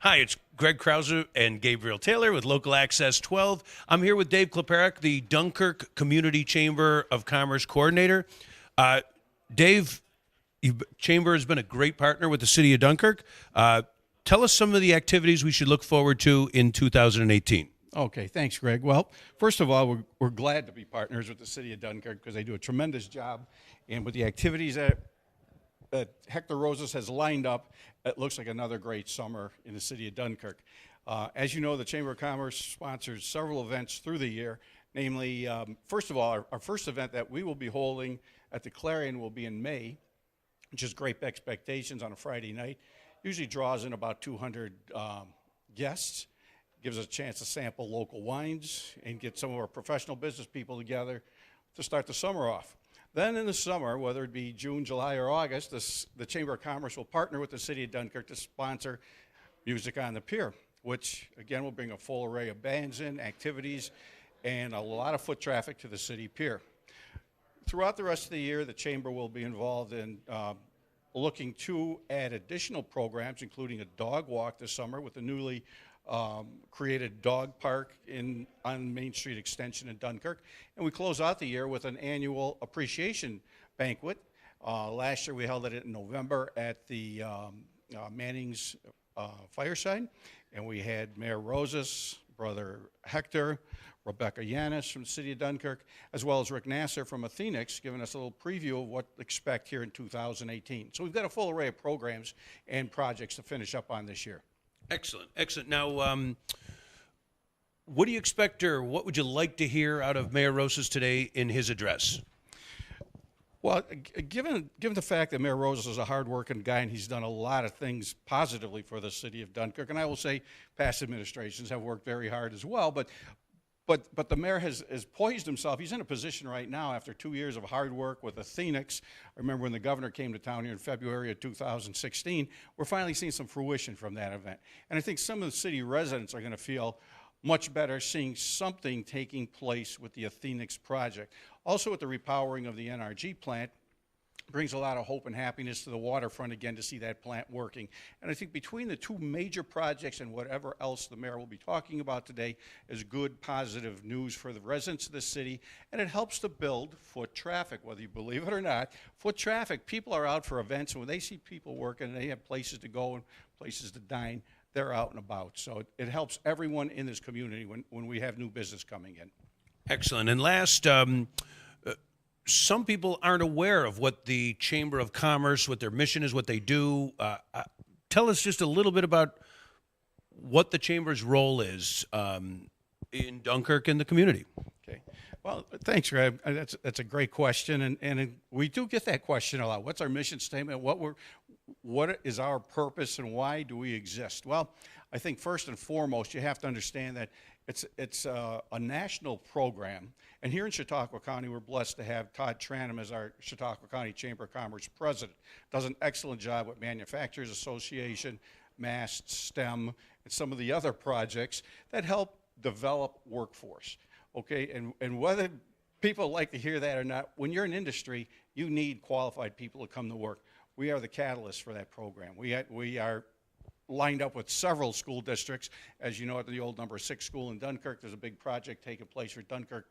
Hi, it's Greg Krause and Gabriel Taylor with Local Access 12. I'm here with Dave Kleparik, the Dunkirk Community Chamber of Commerce Coordinator. Dave, Chamber has been a great partner with the city of Dunkirk. Tell us some of the activities we should look forward to in 2018. Okay, thanks, Greg. Well, first of all, we're glad to be partners with the city of Dunkirk because they do a tremendous job. And with the activities that Hector Rosas has lined up, it looks like another great summer in the city of Dunkirk. As you know, the Chamber of Commerce sponsors several events through the year. Namely, first of all, our first event that we will be holding at the Clarion will be in May, which is Great Expectations on a Friday night. Usually draws in about 200 guests, gives us a chance to sample local wines and get some of our professional business people together to start the summer off. Then in the summer, whether it be June, July, or August, the Chamber of Commerce will partner with the city of Dunkirk to sponsor Music on the Pier, which again will bring a full array of bands in, activities, and a lot of foot traffic to the city pier. Throughout the rest of the year, the Chamber will be involved in looking to add additional programs, including a dog walk this summer with the newly created dog park on Main Street Extension in Dunkirk. And we close out the year with an annual appreciation banquet. Last year we held it in November at the Manning's Fireside, and we had Mayor Rosas, Brother Hector, Rebecca Yanis from the city of Dunkirk, as well as Rick Nasser from Athenix, giving us a little preview of what to expect here in 2018. So we've got a full array of programs and projects to finish up on this year. Excellent, excellent. Now, what do you expect, or what would you like to hear out of Mayor Rosas today in his address? Well, given the fact that Mayor Rosas is a hard-working guy and he's done a lot of things positively for the city of Dunkirk, and I will say past administrations have worked very hard as well, but the mayor has poised himself. He's in a position right now after 2 years of hard work with Athenix. I remember when the governor came to town here in February of 2016, we're finally seeing some fruition from that event. And I think some of the city residents are going to feel much better seeing something taking place with the Athenix project. Also with the repowering of the NRG plant, brings a lot of hope and happiness to the waterfront again to see that plant working. And I think between the two major projects and whatever else the mayor will be talking about today is good, positive news for the residents of the city, and it helps to build foot traffic, whether you believe it or not. Foot traffic, people are out for events, and when they see people working and they have places to go and places to dine, they're out and about. So it helps everyone in this community when we have new business coming in. Excellent. And last, some people aren't aware of what the Chamber of Commerce, what their mission is, what they do. Tell us just a little bit about what the Chamber's role is in Dunkirk and the community. Okay. Well, thanks, Greg. That's a great question, and we do get that question a lot. What's our mission statement? What is our purpose, and why do we exist? Well, I think first and foremost, you have to understand that it's a national program. And here in Chautauqua County, we're blessed to have Todd Tranum as our Chautauqua County Chamber of Commerce president. Does an excellent job with Manufacturers Association, MAST, STEM, and some of the other projects that help develop workforce. Okay, and whether people like to hear that or not, when you're in industry, you need qualified people to come to work. We are the catalyst for that program. We are lined up with several school districts. As you know, at the old number 6 school in Dunkirk, there's a big project taking place for Dunkirk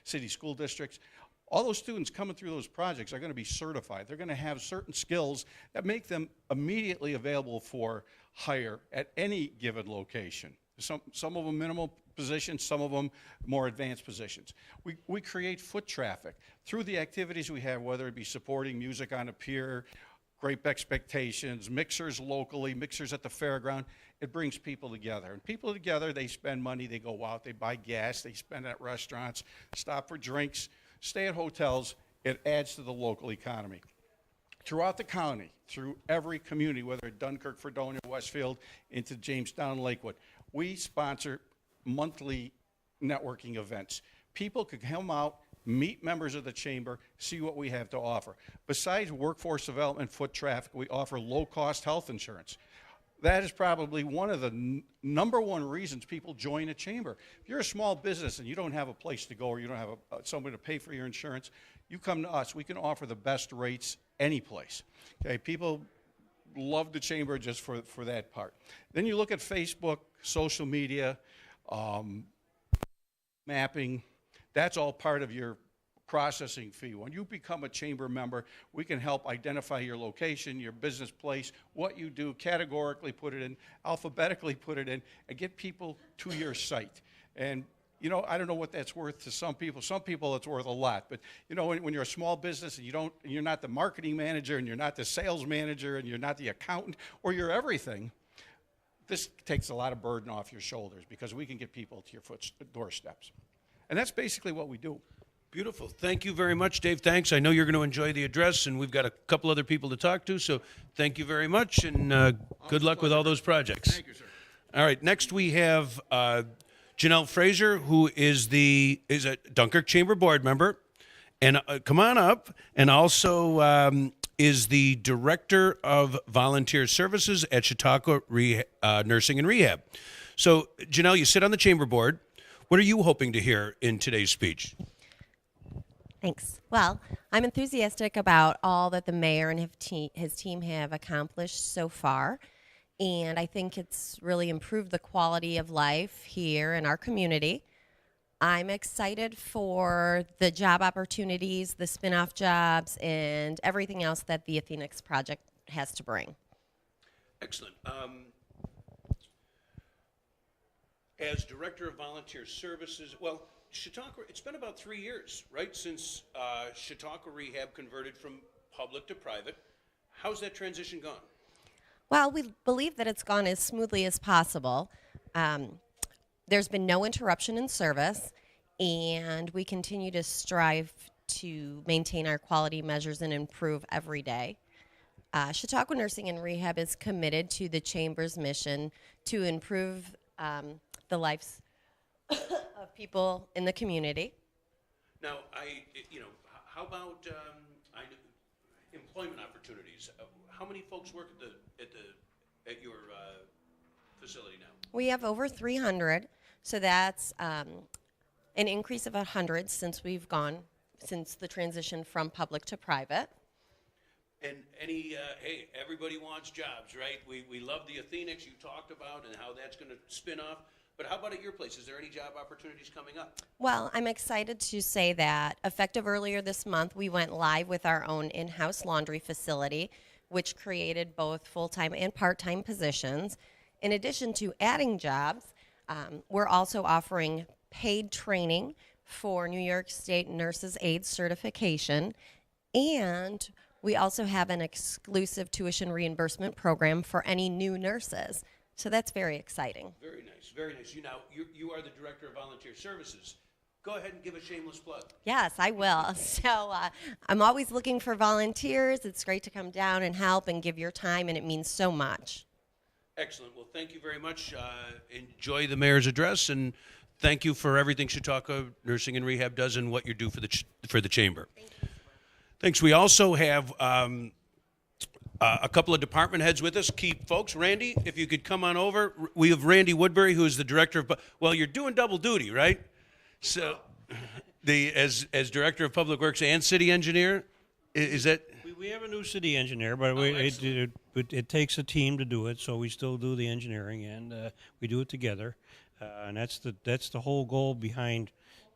city school districts. All those students coming through those projects are going to be certified. They're going to have certain skills that make them immediately available for hire at any given location. Some of them minimal positions, some of them more advanced positions. We create foot traffic through the activities we have, whether it be supporting Music on a Pier, Great Expectations, mixers locally, mixers at the fairground. It brings people together. And people together, they spend money, they go out, they buy gas, they spend at restaurants, stop for drinks, stay at hotels. It adds to the local economy. Throughout the county, through every community, whether it's Dunkirk, Fredonia, Westfield, into Jamestown, Lakewood, we sponsor monthly networking events. People could come out, meet members of the chamber, see what we have to offer. Besides workforce development, foot traffic, we offer low-cost health insurance. That is probably one of the number one reasons people join a chamber. If you're a small business and you don't have a place to go or you don't have somebody to pay for your insurance, you come to us. We can offer the best rates any place. Okay, people love the chamber just for that part. Then you look at Facebook, social media, mapping. That's all part of your processing fee. When you become a chamber member, we can help identify your location, your business place, what you do, categorically put it in, alphabetically put it in, and get people to your site. And you know, I don't know what that's worth to some people. Some people it's worth a lot. But you know, when you're a small business and you're not the marketing manager and you're not the sales manager and you're not the accountant or you're everything, this takes a lot of burden off your shoulders because we can get people to your doorsteps. And that's basically what we do. Beautiful. Thank you very much, Dave. Thanks. I know you're going to enjoy the address, and we've got a couple other people to talk to, so thank you very much, and good luck with all those projects. Thank you, sir. All right, next we have Janelle Fraser, who is a Dunkirk Chamber board member, and come on up, and also is the Director of Volunteer Services at Chautauqua Nursing and Rehab. So, Janelle, you sit on the Chamber board. What are you hoping to hear in today's speech? Thanks. Well, I'm enthusiastic about all that the mayor and his team have accomplished so far, and I think it's really improved the quality of life here in our community. I'm excited for the job opportunities, the spin-off jobs, and everything else that the Athenix project has to bring. Excellent. As Director of Volunteer Services, well, Chautauqua, it's been about 3 years, right, since Chautauqua Rehab converted from public to private. How's that transition gone? Well, we believe that it's gone as smoothly as possible. There's been no interruption in service, and we continue to strive to maintain our quality measures and improve every day. Chautauqua Nursing and Rehab is committed to the Chamber's mission to improve the lives of people in the community. Now, how about employment opportunities? How many folks work at your facility now? We have over 300, so that's an increase of 100 since the transition from public to private. And hey, everybody wants jobs, right? We love the Athenix you talked about and how that's going to spin off. But how about at your place? Is there any job opportunities coming up? Well, I'm excited to say that effective earlier this month, we went live with our own in-house laundry facility, which created both full-time and part-time positions. In addition to adding jobs, we're also offering paid training for New York State Nurses Aid certification, and we also have an exclusive tuition reimbursement program for any new nurses. So that's very exciting. Very nice, very nice. You are the Director of Volunteer Services. Go ahead and give a shameless plug. Yes, I will. So I'm always looking for volunteers. It's great to come down and help and give your time, and it means so much. Excellent. Well, thank you very much. Enjoy the mayor's address, and thank you for everything Chautauqua Nursing and Rehab does and what you do for the chamber. Thank you. Thanks. We also have a couple of department heads with us. Key folks. Randy, if you could come on over. We have Randy Woodbury, who is the director of. Well, you're doing double duty, right? So, as director of public works and city engineer, is that? We have a new city engineer, but it takes a team to do it. So we still do the engineering, and we do it together. And that's the whole goal behind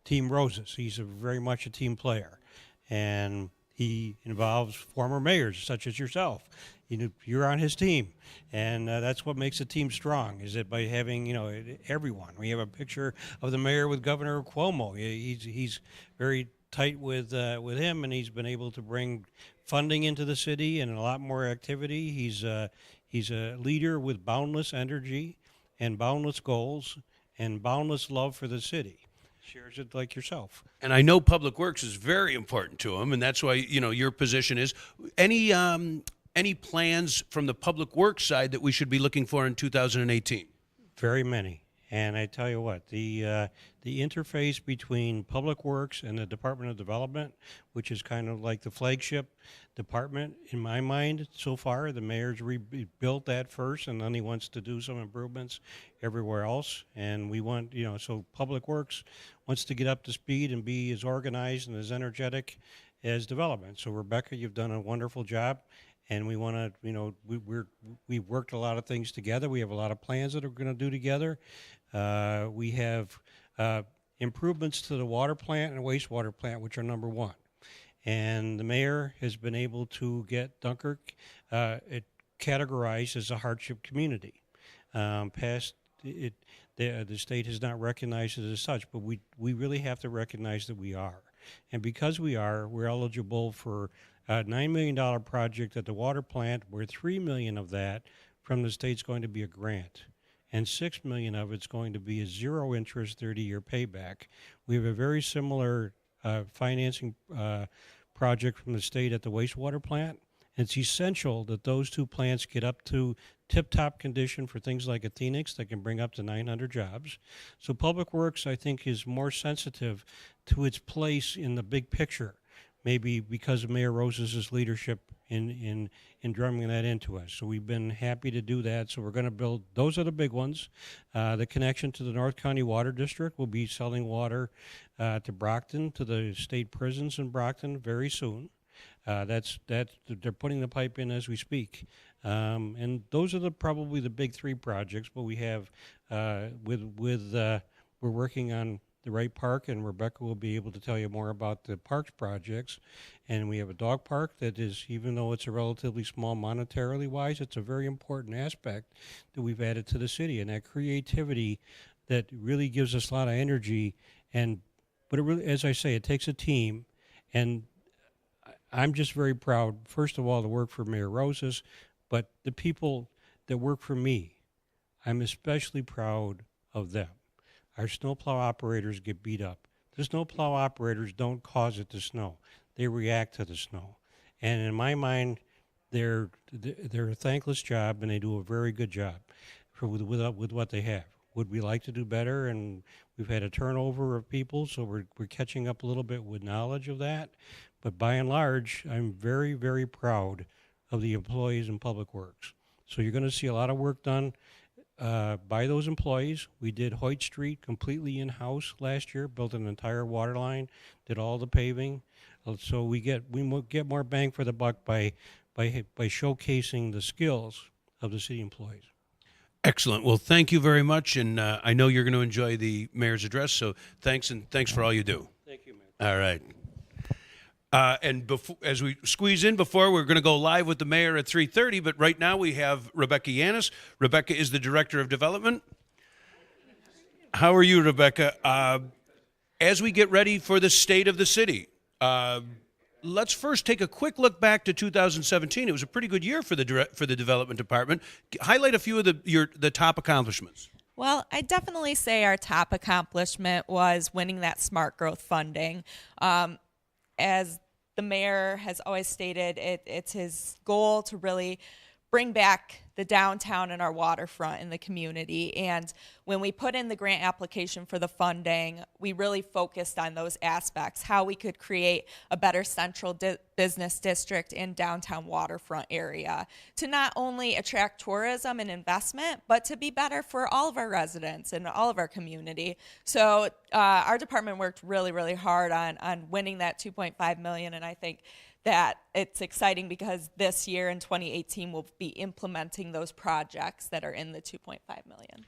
Team Roses. He's very much a team player, and he involves former mayors such as yourself. You're on his team, and that's what makes a team strong. Is that by having everyone. We have a picture of the mayor with Governor Cuomo. He's very tight with him, and he's been able to bring funding into the city and a lot more activity. He's a leader with boundless energy and boundless goals and boundless love for the city. Shares it like yourself. And I know public works is very important to him, and that's why your position is. Any plans from the public works side that we should be looking for in 2018? Very many. And I tell you what, the interface between Public Works and the Department of Development, which is kind of like the flagship department, in my mind, so far, the mayor's rebuilt that first, and then he wants to do some improvements everywhere else. And we want, so Public Works wants to get up to speed and be as organized and as energetic as development. So Rebecca, you've done a wonderful job. and we want to, we've worked a lot of things together. We have a lot of plans that we're going to do together. We have improvements to the water plant and wastewater plant, which are number one. And the mayor has been able to get Dunkirk categorized as a hardship community. The state has not recognized it as such, but we really have to recognize that we are. And because we are, we're eligible for a $9 million project at the water plant, where $3 million of that from the state's going to be a grant, and $6 million of it's going to be a zero interest 30-year payback. We have a very similar financing project from the state at the wastewater plant. It's essential that those two plants get up to tip-top condition for things like Athenix that can bring up to 900 jobs. So Public Works, I think, is more sensitive to its place in the big picture, maybe because of Mayor Rosas' leadership in drumming that into us. So we've been happy to do that. So we're going to build, those are the big ones. The connection to the North County Water District will be selling water to Brockton, to the state prisons in Brockton very soon. They're putting the pipe in as we speak. And those are probably the big three projects, but we have, we're working on the Wright Park, and Rebecca will be able to tell you more about the parks projects. And we have a dog park that is, even though it's a relatively small monetarily wise, it's a very important aspect that we've added to the city, and that creativity that really gives us a lot of energy. But it really, as I say, it takes a team, and I'm just very proud, first of all, to work for Mayor Rosas, but the people that work for me, I'm especially proud of them. Our snowplow operators get beat up. The snowplow operators don't cause it to snow. They react to the snow. And in my mind, they're a thankless job, and they do a very good job with what they have. Would we like to do better? And we've had a turnover of people, so we're catching up a little bit with knowledge of that. But by and large, I'm very, very proud of the employees in Public Works. So you're going to see a lot of work done by those employees. We did Hoyt Street completely in-house last year, built an entire water line, did all the paving. So we get more bang for the buck by showcasing the skills of the city employees. Excellent. Well, thank you very much, and I know you're going to enjoy the mayor's address, so thanks, and thanks for all you do. Thank you, Mayor. All right. And as we squeeze in before, we're going to go live with the mayor at 3:30, but right now we have Rebecca Yanis. Rebecca is the Director of Development. How are you, Rebecca? As we get ready for the state of the city, let's first take a quick look back to 2017. It was a pretty good year for the development department. Highlight a few of the top accomplishments. Well, I definitely say our top accomplishment was winning that smart growth funding. As the mayor has always stated, it's his goal to really bring back the downtown and our waterfront in the community. And when we put in the grant application for the funding, we really focused on those aspects, how we could create a better central business district in downtown waterfront area to not only attract tourism and investment, but to be better for all of our residents and all of our community. So our department worked really, really hard on winning that $2.5 million, and I think that it's exciting because this year in 2018 we'll be implementing those projects that are in the $2.5 million.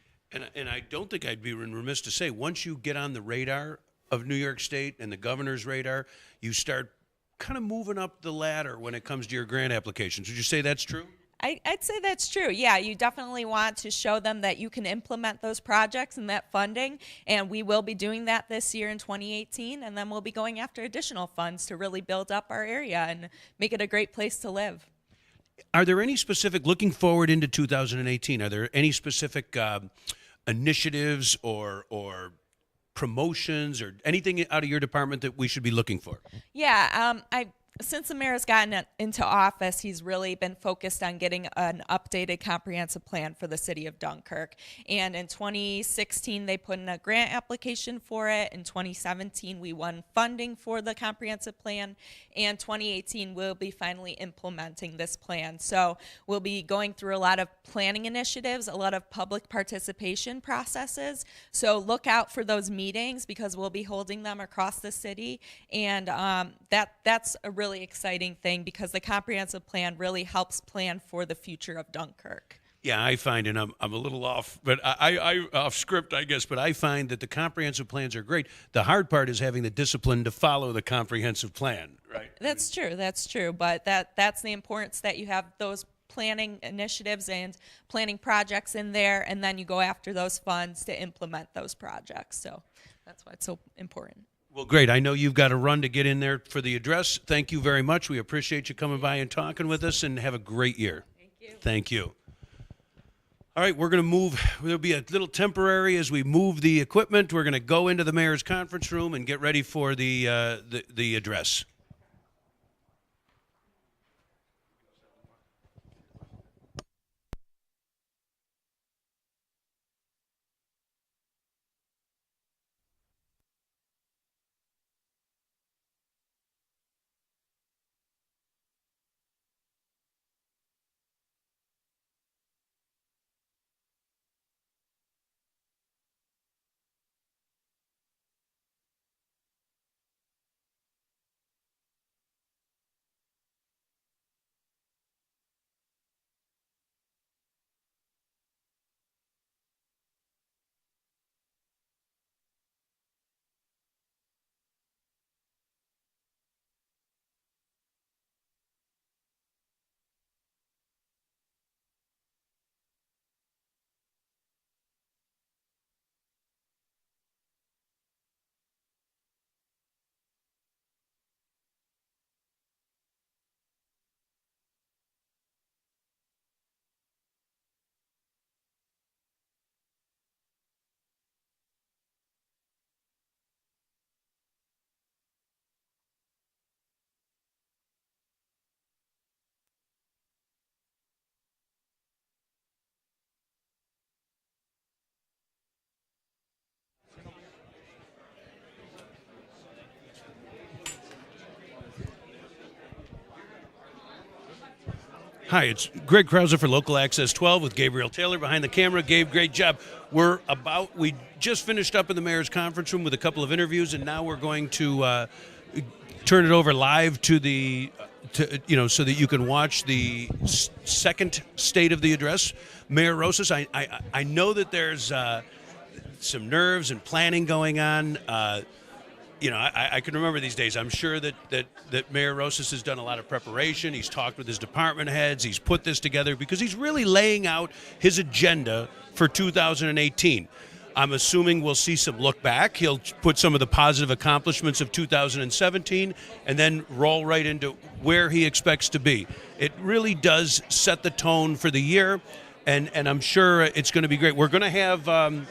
And I don't think I'd be remiss to say, once you get on the radar of New York State and the governor's radar, you start kind of moving up the ladder when it comes to your grant applications. Would you say that's true? I'd say that's true. Yeah, you definitely want to show them that you can implement those projects and that funding, and we will be doing that this year in 2018, and then we'll be going after additional funds to really build up our area and make it a great place to live. Are there any specific, looking forward into 2018, are there any specific initiatives or promotions or anything out of your department that we should be looking for? Yeah, since the mayor has gotten into office, he's really been focused on getting an updated comprehensive plan for the city of Dunkirk. And in 2016, they put in a grant application for it. In 2017, we won funding for the comprehensive plan. And 2018, we'll be finally implementing this plan. So we'll be going through a lot of planning initiatives, a lot of public participation processes. So look out for those meetings because we'll be holding them across the city. And that's a really really exciting thing because the comprehensive plan really helps plan for the future of Dunkirk. Yeah, I find, and I'm a little off, but I off script, I guess, but I find that the comprehensive plans are great. The hard part is having the discipline to follow the comprehensive plan, right? That's true. But that's the importance that you have those planning initiatives and planning projects in there, and then you go after those funds to implement those projects. So that's why it's so important. Well, great. I know you've got to run to get in there for the address. Thank you very much. We appreciate you coming by and talking with us, and have a great year. Thank you. Thank you. All right, we're going to move. There'll be a little temporary as we move the equipment. We're going to go into the mayor's conference room and get ready for the address. Hi, it's Greg Krause for Local Access 12 with Gabriel Taylor behind the camera. Gabe, great job. We just finished up in the mayor's conference room with a couple of interviews, and now we're going to turn it over live so that you can watch the second state of the address. Mayor Rosas, I know that there's some nerves and planning going on. I can remember these days. I'm sure that Mayor Rosas has done a lot of preparation. He's talked with his department heads. He's put this together because he's really laying out his agenda for 2018. I'm assuming we'll see some look back. He'll put some of the positive accomplishments of 2017 and then roll right into where he expects to be. It really does set the tone for the year, and I'm sure it's going to be great. We're going to have...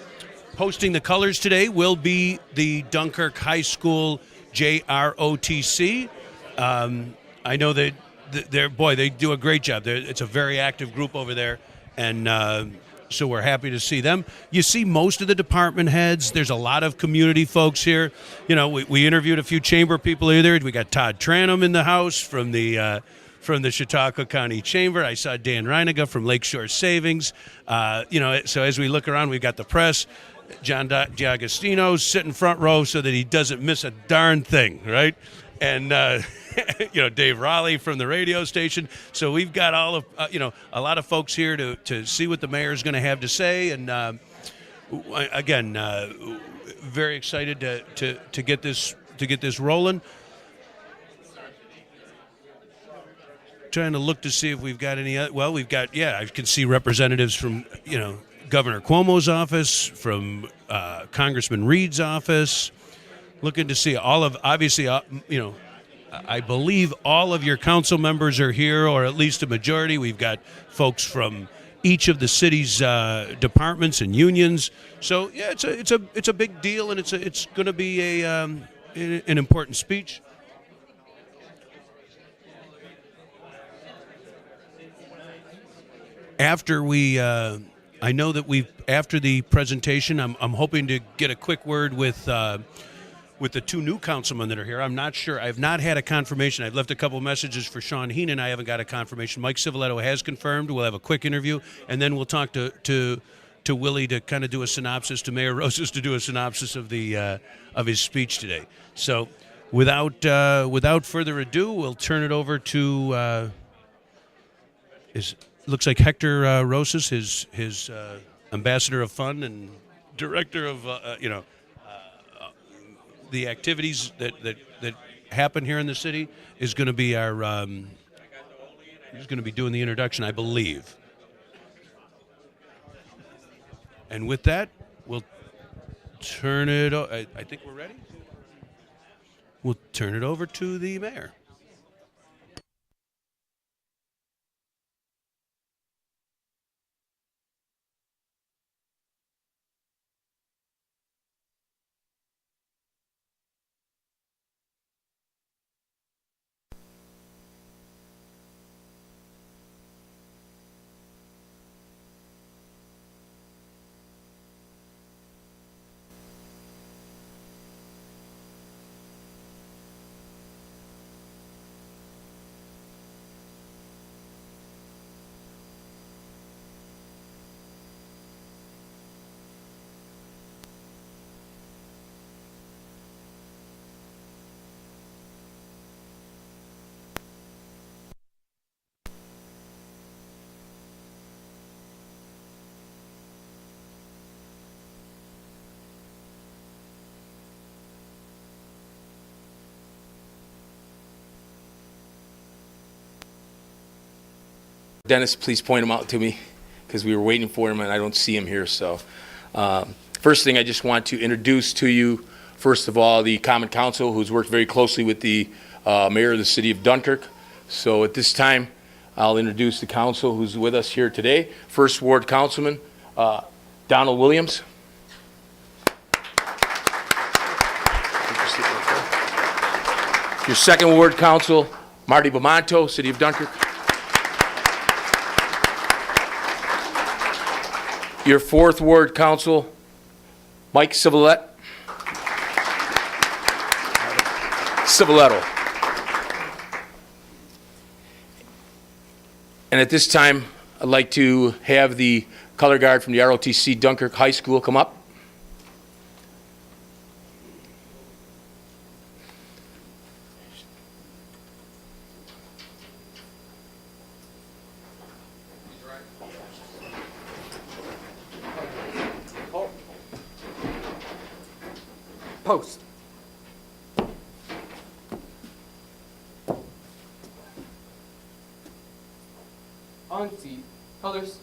Posting the colors today will be the Dunkirk High School JROTC. I know that they do a great job. It's a very active group over there, and so we're happy to see them. You see most of the department heads. There's a lot of community folks here. We interviewed a few chamber people either. We got Todd Tranum in the house from the Chautauqua County Chamber. I saw Dan Reiniger from Lakeshore Savings. So as we look around, we've got the press. John D'Agostino sitting front row so that he doesn't miss a darn thing, right? And Dave Raleigh from the radio station. So we've got all of a lot of folks here to see what the mayor's going to have to say. And again, very excited to get this rolling. Trying to look to see if we've got any other. Well, we've got I can see representatives from Governor Cuomo's office, from Congressman Reed's office, looking to see obviously, I believe all of your council members are here, or at least a majority. We've got folks from each of the city's departments and unions. So it's a big deal, and it's going to be an important speech. After I know that after the presentation, I'm hoping to get a quick word with the two new councilmen that are here. I'm not sure. I've not had a confirmation. I've left a couple messages for Sean Heenan. I haven't got a confirmation. Mike Civiletto has confirmed. We'll have a quick interview, and then we'll talk to Willie to kind of do a synopsis, to Mayor Rosas to do a synopsis of his speech today. So without further ado, we'll turn it over to looks like Hector Rosas, his ambassador of fun and director of the activities that happen here in the city, is going to be our he's going to be doing the introduction, I believe. And with that, we'll turn it. I think we're ready. We'll turn it over to the mayor. Dennis, please point him out to me, because we were waiting for him and I don't see him here. So first thing, I just want to introduce to you, first of all, the Common Council, who's worked very closely with the mayor of the city of Dunkirk. So at this time, I'll introduce the council who's with us here today. First Ward Councilman Donald Williams. Your Second Ward Council, Marty Bamonto, city of Dunkirk. Your Fourth Ward Council, Mike Civiletto. And at this time, I'd like to have the color guard from the ROTC Dunkirk High School come up. Post. On seat. Colors.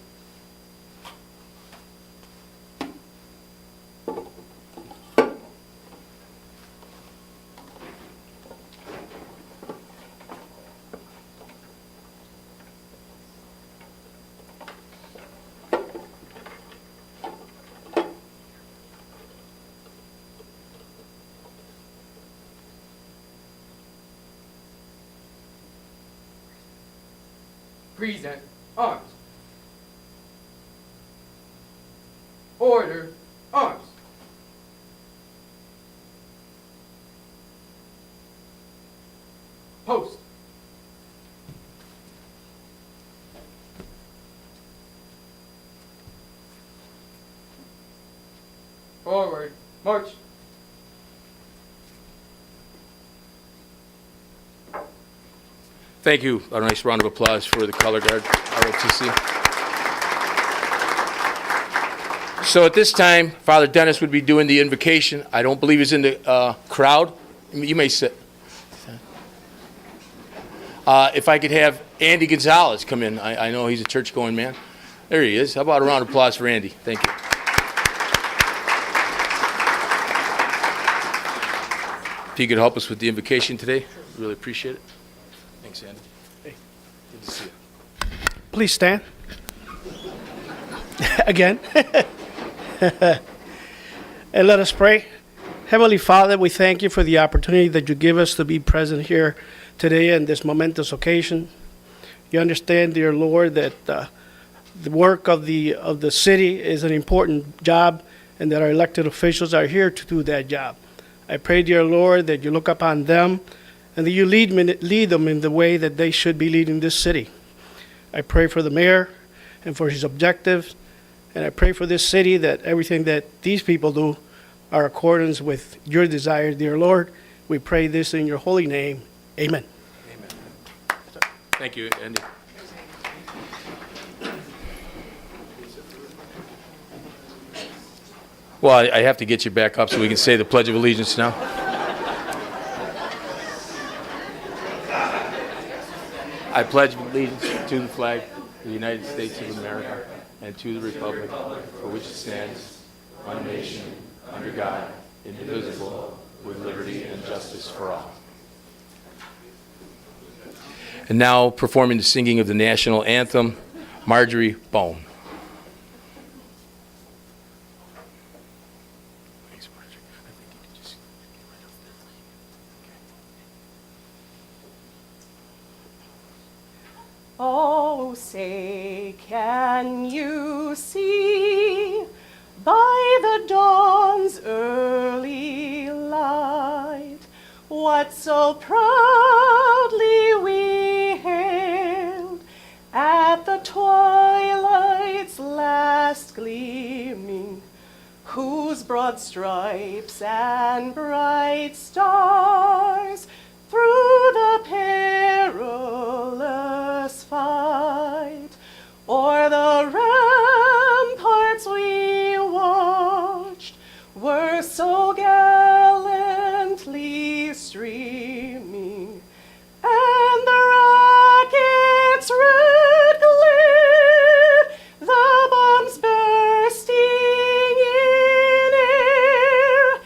Present. Arms. Order. Arms. Post. Forward. March. Thank you. A nice round of applause for the color guard, ROTC. So at this time, Father Dennis would be doing the invocation. I don't believe he's in the crowd. You may sit. If I could have Andy Gonzalez come in. I know he's a church-going man. There he is. How about a round of applause for Andy? Thank you. If you could help us with the invocation today, really appreciate it. Thanks, Andy. Hey, good to see you. Please stand. Again. And let us pray. Heavenly Father, we thank you for the opportunity that you give us to be present here today in this momentous occasion. You understand, dear Lord, that the work of the city is an important job, and that our elected officials are here to do that job. I pray, dear Lord, that you look upon them and that you lead them in the way that they should be leading this city. I pray for the mayor and for his objectives, and I pray for this city that everything that these people do are accordance with your desires, dear Lord, We pray this in your holy name. Amen. Thank you, Andy. Well, I have to get you back up so we can say the Pledge of Allegiance now. I pledge allegiance to the flag of the United States of America and to the republic for which it stands, one nation, under God, indivisible, with liberty and justice for all. And now, performing the singing of the national anthem, Marjorie Bone. Oh, say, can you see by the dawn's early light what so proudly we hailed at the twilight's last gleaming, whose broad stripes and bright stars through the perilous fight o'er the ramparts we watched were so gallantly streaming, and the rocket's red glare, the bombs bursting in air,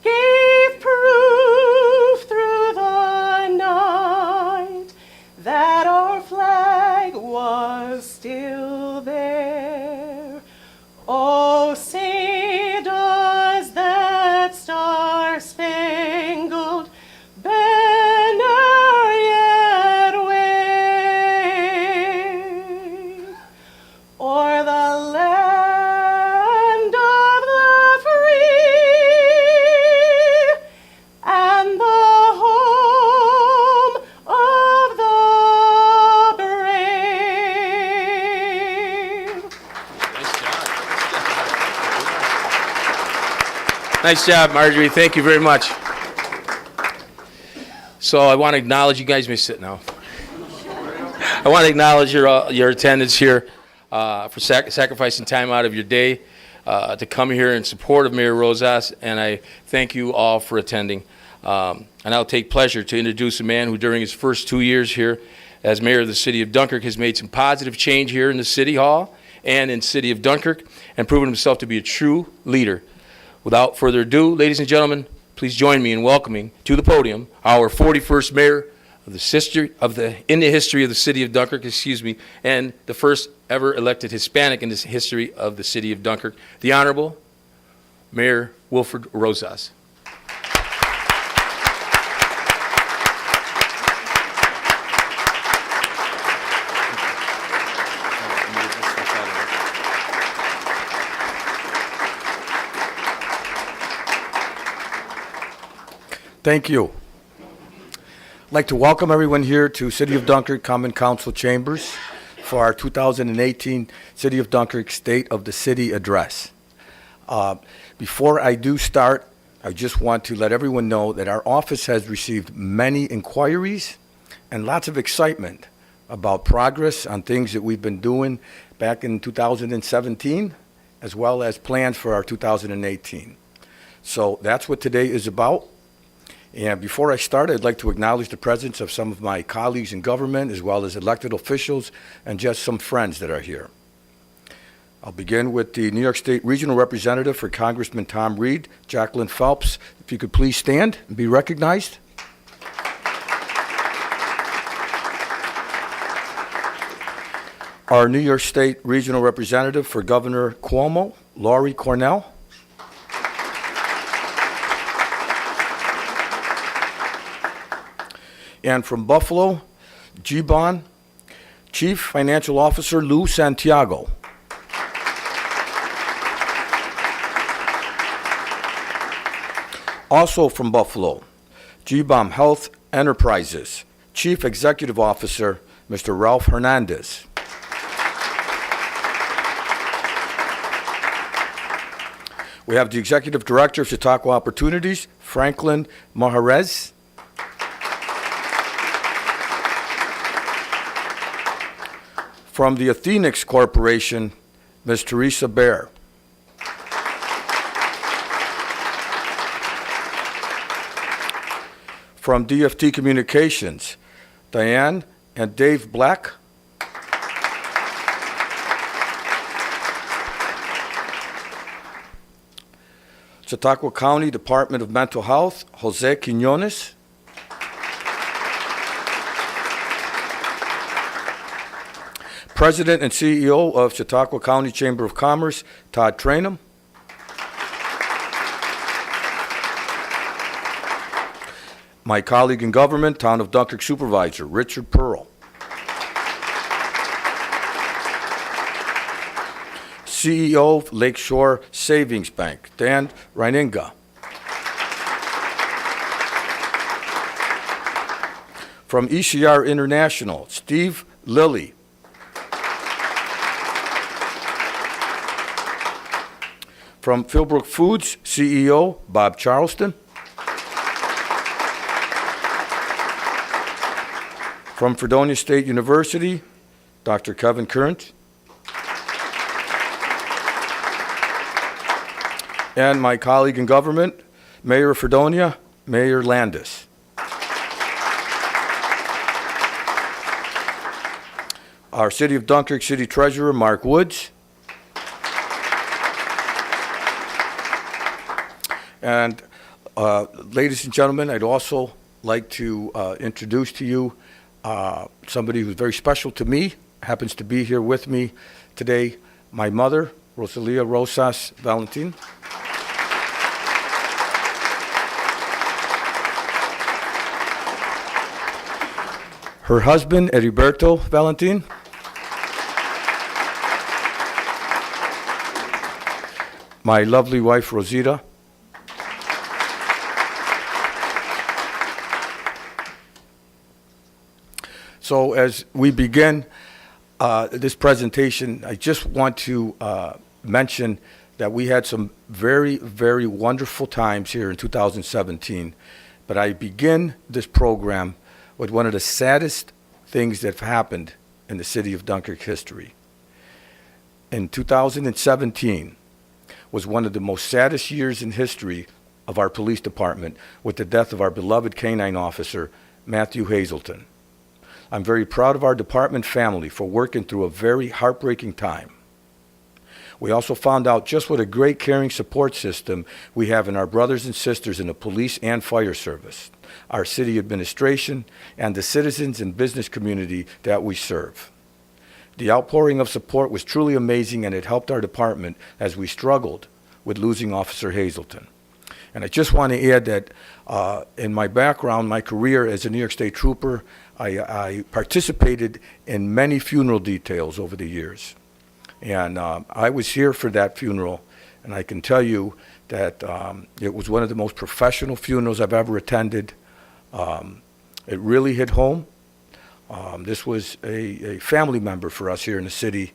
gave proof through the night that our flag was still there. Oh, say does that star-spangled banner yet wave o'er the land of the free and the home of the brave? Nice job, Marjorie. Thank you very much. So I want to acknowledge, you guys may sit now. I want to acknowledge your attendance here for sacrificing time out of your day to come here in support of Mayor Rosas, and I thank you all for attending. And I'll take pleasure to introduce a man who during his first 2 years here as mayor of the city of Dunkirk has made some positive change here in the city hall and in the city of Dunkirk and proven himself to be a true leader. Without further ado, ladies and gentlemen, please join me in welcoming to the podium our 41st mayor of in the history of the city of Dunkirk, and the first ever elected Hispanic in the history of the city of Dunkirk, the Honorable Mayor Wilfred Rosas. Thank you. I'd like to welcome everyone here to City of Dunkirk Common Council Chambers for our 2018 City of Dunkirk State of the City Address. Before I do start, I just want to let everyone know that our office has received many inquiries and lots of excitement about progress on things that we've been doing back in 2017, as well as plans for our 2018. So that's what today is about. And before I start, I'd like to acknowledge the presence of some of my colleagues in government, as well as elected officials, and just some friends that are here. I'll begin with the New York State Regional Representative for Congressman Tom Reed, Jacqueline Phelps. If you could please stand and be recognized. Our New York State Regional Representative for Governor Cuomo, Laurie Cornell. And from Buffalo, G-Bon, Chief Financial Officer Lou Santiago. Also from Buffalo, G-Bomb Health Enterprises, Chief Executive Officer Mr. Ralph Hernandez. We have the Executive Director of Chautauqua Opportunities, Franklin Maharez. From the Athenix Corporation, Ms. Teresa Baer. From DFT Communications, Diane and Dave Black. Chautauqua County Department of Mental Health, Jose Quinones. President and CEO of Chautauqua County Chamber of Commerce, Todd Trainum. My colleague in government, Town of Dunkirk Supervisor, Richard Pearl. CEO of Lakeshore Savings Bank, Dan Reininga. From ECR International, Steve Lilly. From Philbrook Foods, CEO Bob Charleston. From Fredonia State University, Dr. Kevin Current. And my colleague in government, Mayor of Fredonia, Mayor Landis. Our City of Dunkirk City Treasurer, Mark Woods. And ladies and gentlemen, I'd also like to introduce to you somebody who's very special to me, happens to be here with me today, my mother, Rosalia Rosas Valentin. Her husband, Heriberto Valentin. My lovely wife, Rosita. So as we begin this presentation, I just want to mention that we had some very, very wonderful times here in 2017. But I begin this program with one of the saddest things that have happened in the city of Dunkirk history. In 2017 was one of the most saddest years in history of our police department with the death of our beloved canine officer, Matthew Hazelton. I'm very proud of our department family for working through a very heartbreaking time. We also found out just what a great caring support system we have in our brothers and sisters in the police and fire service, our city administration, and the citizens and business community that we serve. The outpouring of support was truly amazing, and it helped our department as we struggled with losing Officer Hazelton. And I just want to add that in my background, my career as a New York State Trooper, I participated in many funeral details over the years. And I was here for that funeral, and I can tell you that it was one of the most professional funerals I've ever attended. It really hit home. This was a family member for us here in the city,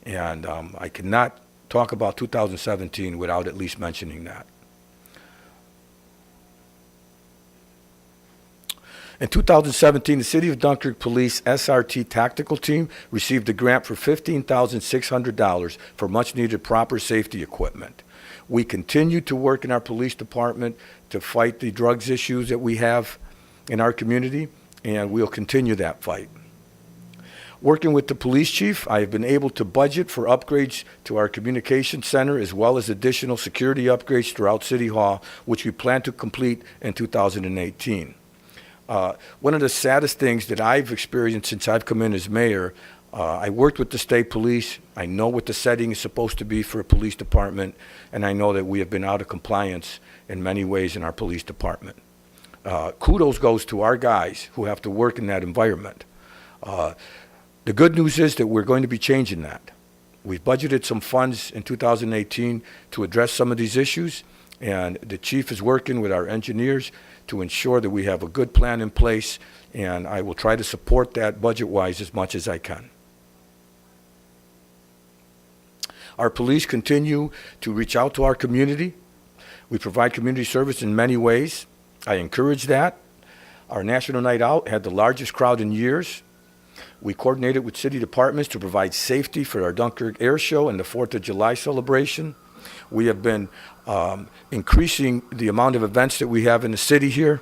and I cannot talk about 2017 without at least mentioning that. In 2017, the City of Dunkirk Police SRT Tactical Team received a grant for $15,600 for much-needed proper safety equipment. We continue to work in our police department to fight the drugs issues that we have in our community, and we'll continue that fight. Working with the police chief, I have been able to budget for upgrades to our communication center as well as additional security upgrades throughout City Hall, which we plan to complete in 2018. One of the saddest things that I've experienced since I've come in as mayor, I worked with the state police. I know what the setting is supposed to be for a police department, and I know that we have been out of compliance in many ways in our police department. Kudos goes to our guys who have to work in that environment. The good news is that we're going to be changing that. We've budgeted some funds in 2018 to address some of these issues, and the chief is working with our engineers to ensure that we have a good plan in place, and I will try to support that budget-wise as much as I can. Our police continue to reach out to our community We provide community service in many ways. I encourage that. Our National Night Out had the largest crowd in years. We coordinated with city departments to provide safety for our Dunkirk Air Show and the 4th of July celebration. We have been increasing the amount of events that we have in the city here,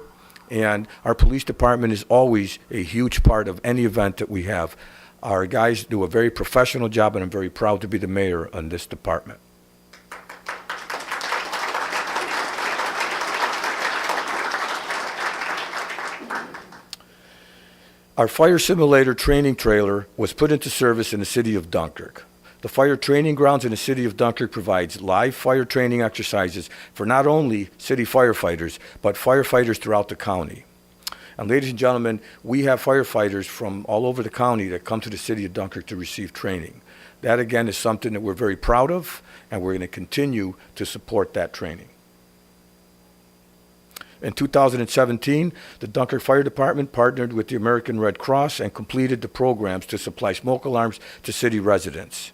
and our police department is always a huge part of any event that we have. Our guys do a very professional job, and I'm very proud to be the mayor on this department. Our fire simulator training trailer was put into service in the city of Dunkirk. The fire training grounds in the city of Dunkirk provides live fire training exercises for not only city firefighters, but firefighters throughout the county. And ladies and gentlemen, we have firefighters from all over the county that come to the city of Dunkirk to receive training. That again is something that we're very proud of, and we're going to continue to support that training. In 2017, the Dunkirk Fire Department partnered with the American Red Cross and completed the programs to supply smoke alarms to city residents.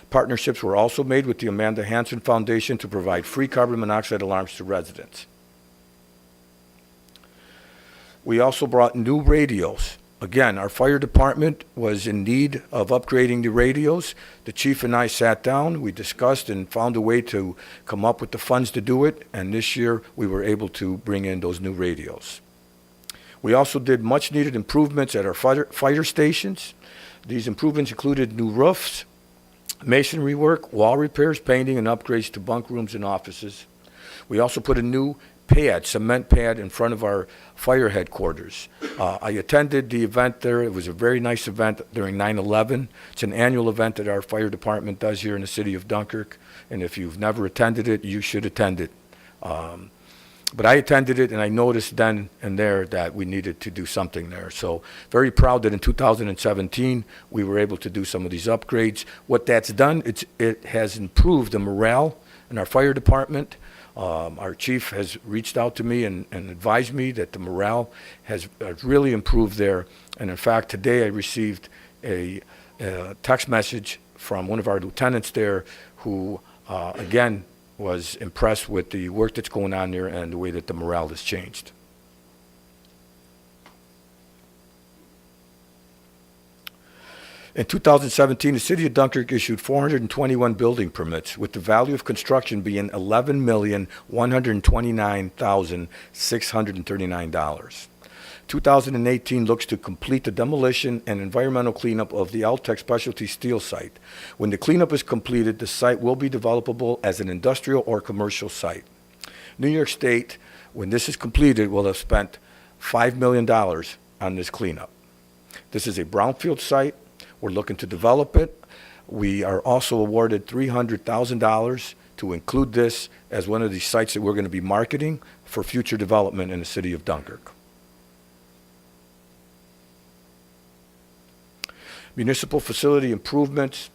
Partnerships were also made with the Amanda Hansen Foundation to provide free carbon monoxide alarms to residents. We also brought new radios. Again, our fire department was in need of upgrading the radios. The chief and I sat down, we discussed and found a way to come up with the funds to do it, and this year we were able to bring in those new radios. We also did much needed improvements at our fire stations. These improvements included new roofs, masonry work, wall repairs, painting, and upgrades to bunk rooms and offices. We also put a new pad, cement pad, in front of our fire headquarters. I attended the event there. It was a very nice event during 9/11. It's an annual event that our fire department does here in the city of Dunkirk, and if you've never attended it, you should attend it. But I attended it, and I noticed then and there that we needed to do something there. So very proud that in 2017, we were able to do some of these upgrades. What that's done, it has improved the morale in our fire department. Our chief has reached out to me and advised me that the morale has really improved there. And in fact, today I received a text message from one of our lieutenants there who, again, was impressed with the work that's going on there and the way that the morale has changed. In 2017, the city of Dunkirk issued 421 building permits, with the value of construction being $11,129,639. 2018 looks to complete the demolition and environmental cleanup of the Altech Specialty Steel site. When the cleanup is completed, the site will be developable as an industrial or commercial site. New York State, when this is completed, will have spent $5 million on this cleanup. This is a brownfield site. We're looking to develop it. We are also awarded $300,000 to include this as one of the sites that we're going to be marketing for future development in the city of Dunkirk. Municipal facility improvements.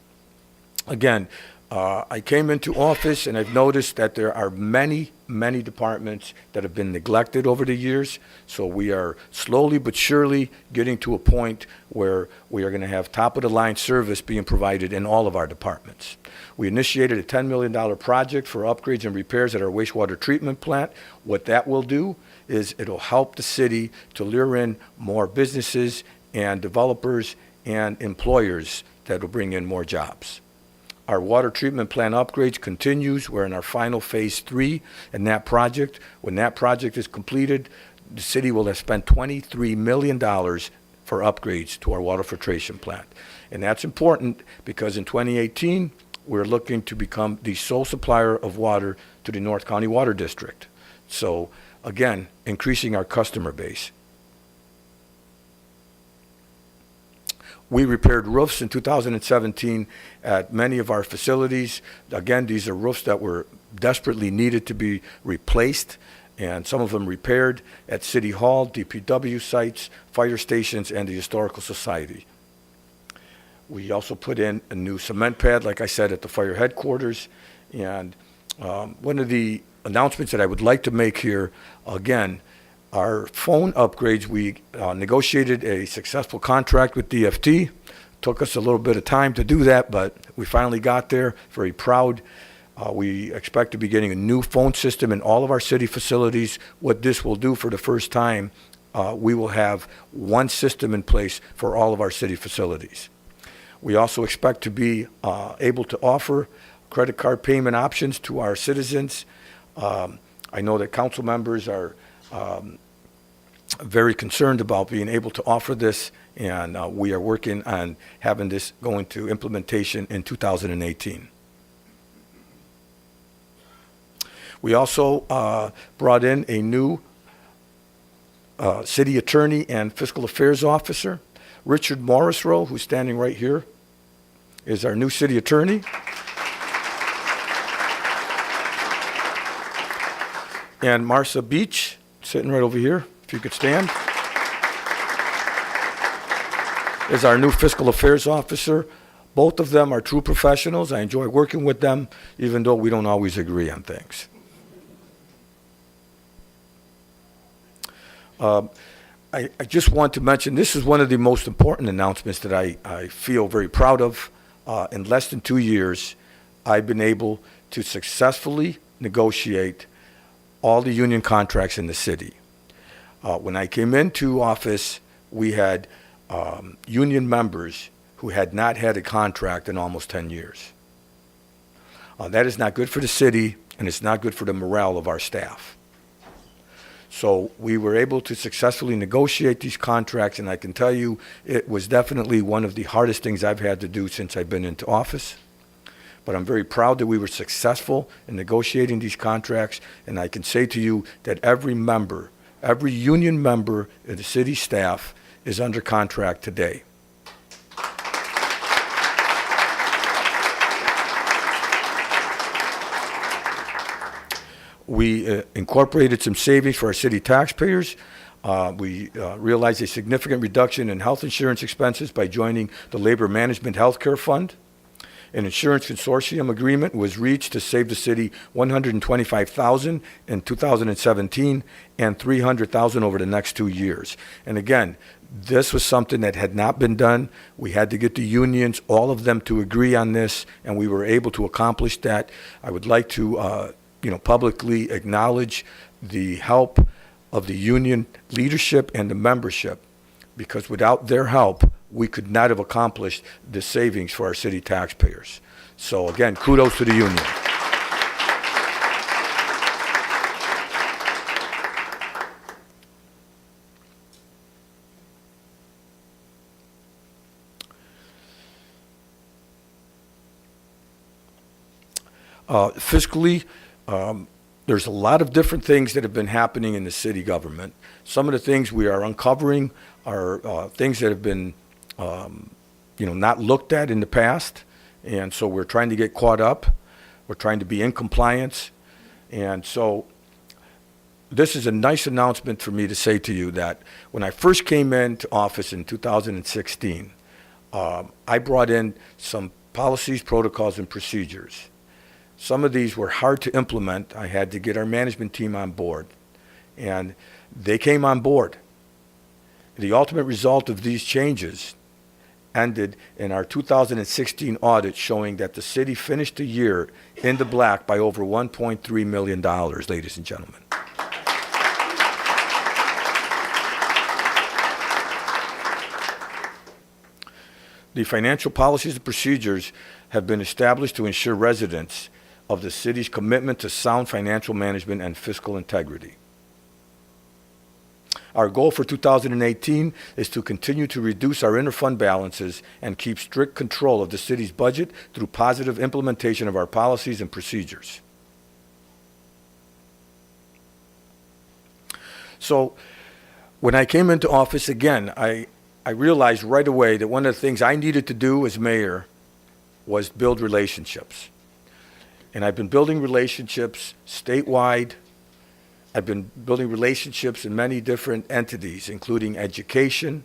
Again, I came into office and I've noticed that there are many departments that have been neglected over the years. So we are slowly but surely getting to a point where we are going to have top-of-the-line service being provided in all of our departments. We initiated a $10 million project for upgrades and repairs at our wastewater treatment plant. What that will do is it'll help the city to lure in more businesses and developers and employers that will bring in more jobs. Our water treatment plant upgrades continues. We're in our final phase 3 in that project. When that project is completed, the city will have spent $23 million for upgrades to our water filtration plant. And that's important because in 2018, we're looking to become the sole supplier of water to the North County Water District. So again, increasing our customer base. We repaired roofs in 2017 at many of our facilities. Again, these are roofs that were desperately needed to be replaced, and some of them repaired at City Hall, DPW sites, fire stations, and the Historical Society. We also put in a new cement pad, like I said, at the fire headquarters. And one of the announcements that I would like to make here, again, our phone upgrades, we negotiated a successful contract with DFT. Took us a little bit of time to do that, but we finally got there. Very proud. We expect to be getting a new phone system in all of our city facilities. What this will do for the first time, we will have one system in place for all of our city facilities. We also expect to be able to offer credit card payment options to our citizens. I know that council members are very concerned about being able to offer this, and we are working on having this go into implementation in 2018. We also brought in a new city attorney and fiscal affairs officer. Richard Morrisroe, who's standing right here, is our new city attorney. And Marcia Beach, sitting right over here, if you could stand, is our new fiscal affairs officer. Both of them are true professionals. I enjoy working with them, even though we don't always agree on things. I just want to mention, this is one of the most important announcements that I feel very proud of. In less than 2 years, I've been able to successfully negotiate all the union contracts in the city. When I came into office, we had union members who had not had a contract in almost 10 years. That is not good for the city, and it's not good for the morale of our staff. So we were able to successfully negotiate these contracts, and I can tell you it was definitely one of the hardest things I've had to do since I've been into office. But I'm very proud that we were successful in negotiating these contracts, and I can say to you that every member, every union member of the city staff is under contract today. We incorporated some savings for our city taxpayers. We realized a significant reduction in health insurance expenses by joining the Labor Management Healthcare Fund. An insurance consortium agreement was reached to save the city $125,000 in 2017 and $300,000 over the next 2 years. And again, this was something that had not been done. We had to get the unions, all of them, to agree on this, and we were able to accomplish that. I would like to publicly acknowledge the help of the union leadership and the membership, because without their help, we could not have accomplished the savings for our city taxpayers. So again, kudos to the union. Fiscally, there's a lot of different things that have been happening in the city government. Some of the things we are uncovering are things that have been, not looked at in the past, and so we're trying to get caught up. We're trying to be in compliance, and so this is a nice announcement for me to say to you that when I first came into office in 2016, I brought in some policies, protocols, and procedures. Some of these were hard to implement. I had to get our management team on board, and they came on board. The ultimate result of these changes ended in our 2016 audit, showing that the city finished the year in the black by over $1.3 million, ladies and gentlemen. The financial policies and procedures have been established to ensure residents of the city's commitment to sound financial management and fiscal integrity. Our goal for 2018 is to continue to reduce our interfund balances and keep strict control of the city's budget through positive implementation of our policies and procedures. So when I came into office again, I realized right away that one of the things I needed to do as mayor was build relationships. And I've been building relationships statewide. I've been building relationships in many different entities, including education.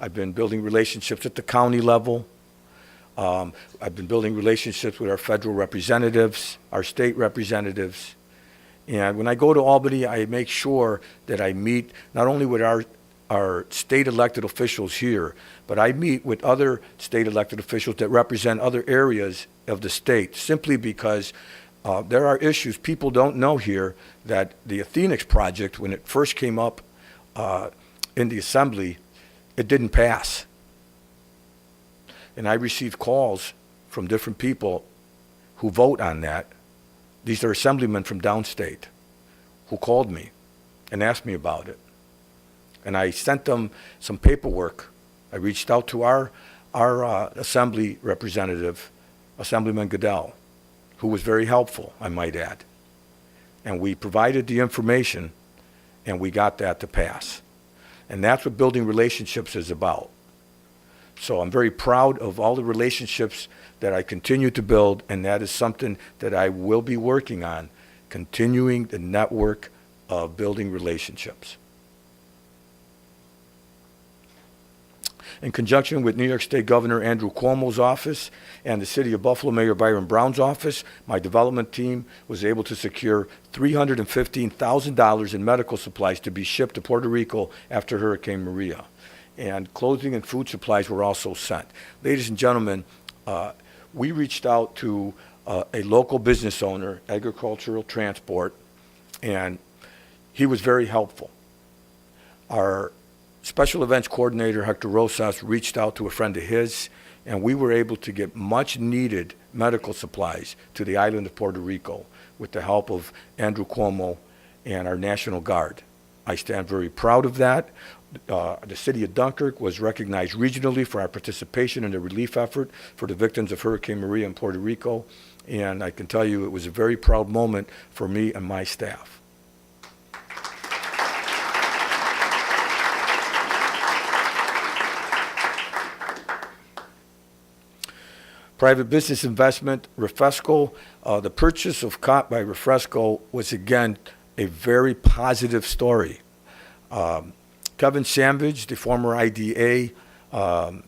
I've been building relationships at the county level. I've been building relationships with our federal representatives, our state representatives. And when I go to Albany, I make sure that I meet not only with our state elected officials here, but I meet with other state elected officials that represent other areas of the state, simply because there are issues. People don't know here that the Athenix project, when it first came up in the assembly, it didn't pass. And I received calls from different people who vote on that. These are assemblymen from downstate who called me and asked me about it. And I sent them some paperwork. I reached out to our assembly representative, Assemblyman Goodell, who was very helpful, I might add. And we provided the information, and we got that to pass. And that's what building relationships is about. So I'm very proud of all the relationships that I continue to build, and that is something that I will be working on, continuing the network of building relationships. In conjunction with New York State Governor Andrew Cuomo's office and the City of Buffalo Mayor Byron Brown's office, my development team was able to secure $315,000 in medical supplies to be shipped to Puerto Rico after Hurricane Maria. And clothing and food supplies were also sent. Ladies and gentlemen, we reached out to a local business owner, Agricultural Transport, and he was very helpful. Our Special Events Coordinator, Hector Rosas, reached out to a friend of his, and we were able to get much needed medical supplies to the island of Puerto Rico with the help of Andrew Cuomo and our National Guard. I stand very proud of that. The city of Dunkirk was recognized regionally for our participation in the relief effort for the victims of Hurricane Maria in Puerto Rico, and I can tell you it was a very proud moment for me and my staff. Private business investment, Refresco. The purchase of COP by Refresco was, again, a very positive story. Kevin Sandvich, the former IDA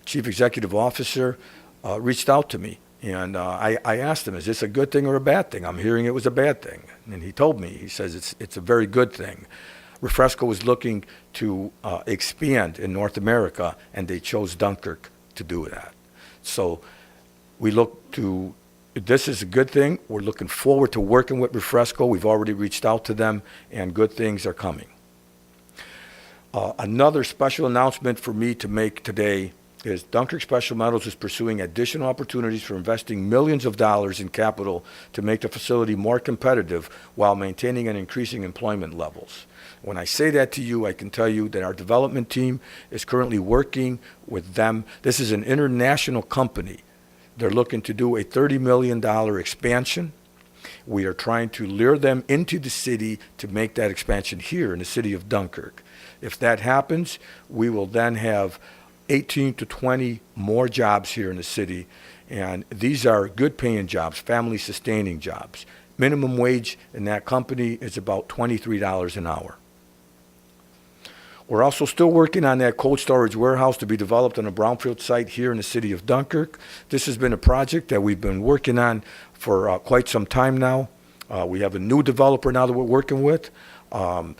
Chief Executive Officer, reached out to me. And I asked him, is this a good thing or a bad thing? I'm hearing it was a bad thing. And he told me, he says it's a very good thing. Refresco was looking to expand in North America, and they chose Dunkirk to do that. So we look to, this is a good thing. We're looking forward to working with Refresco. We've already reached out to them, and good things are coming. Another special announcement for me to make today is Dunkirk Special Metals is pursuing additional opportunities for investing millions of dollars in capital to make the facility more competitive while maintaining and increasing employment levels. When I say that to you, I can tell you that our development team is currently working with them. This is an international company. They're looking to do a $30 million expansion. We are trying to lure them into the city to make that expansion here in the city of Dunkirk. If that happens, we will then have 18 to 20 more jobs here in the city, and these are good paying jobs, family sustaining jobs. Minimum wage in that company is about $23 an hour. We're also still working on that cold storage warehouse to be developed on a brownfield site here in the city of Dunkirk. This has been a project that we've been working on for quite some time now. We have a new developer now that we're working with, and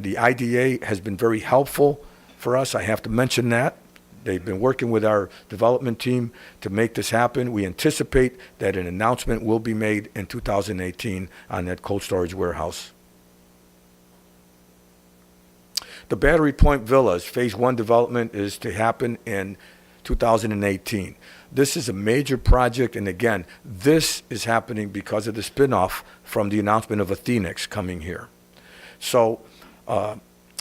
the IDA has been very helpful for us. I have to mention that. They've been working with our development team to make this happen. We anticipate that an announcement will be made in 2018 on that cold storage warehouse. The Battery Point Villas, Phase 1 development is to happen in 2018. This is a major project, and again, this is happening because of the spinoff from the announcement of Athenix coming here. So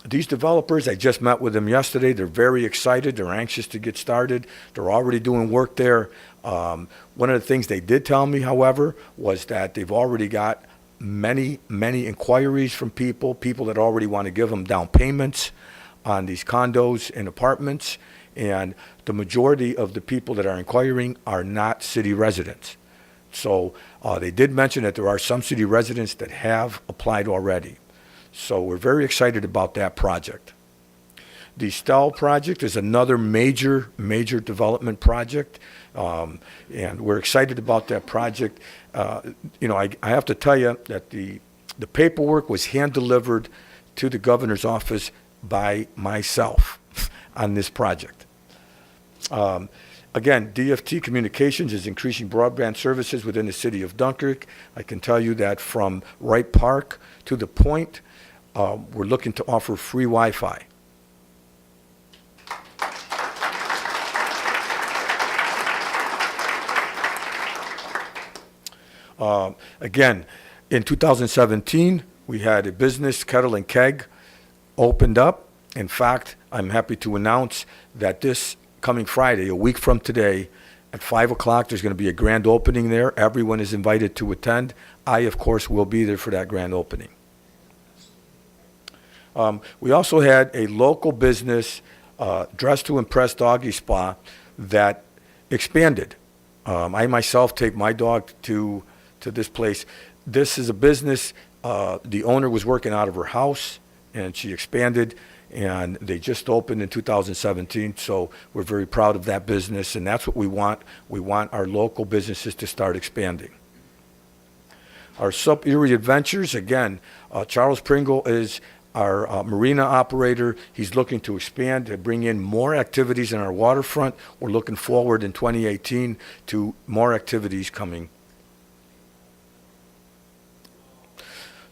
these developers, I just met with them yesterday. They're very excited. They're anxious to get started. They're already doing work there. One of the things they did tell me, however, was that they've already got many inquiries from people that already want to give them down payments on these condos and apartments, and the majority of the people that are inquiring are not city residents. So they did mention that there are some city residents that have applied already. So we're very excited about that project. The Stell project is another major development project, and we're excited about that project. You know, I have to tell you that the paperwork was hand-delivered to the governor's office by myself on this project. Again, DFT Communications is increasing broadband services within the city of Dunkirk. I can tell you that from Wright Park to the Point, we're looking to offer free Wi-Fi. Again, in 2017, we had a business, Kettle and Keg, opened up. In fact, I'm happy to announce that this coming Friday, a week from today, at 5 o'clock, there's going to be a grand opening there. Everyone is invited to attend. I, of course, will be there for that grand opening. We also had a local business, Dress to Impress Doggy Spa, that expanded. I myself take my dog to this place. This is a business, the owner was working out of her house, and she expanded, and they just opened in 2017, so we're very proud of that business, and that's what we want. We want our local businesses to start expanding. Our Sup Erie Adventures, again, Charles Pringle is our marina operator. He's looking to expand, to bring in more activities in our waterfront. We're looking forward in 2018 to more activities coming.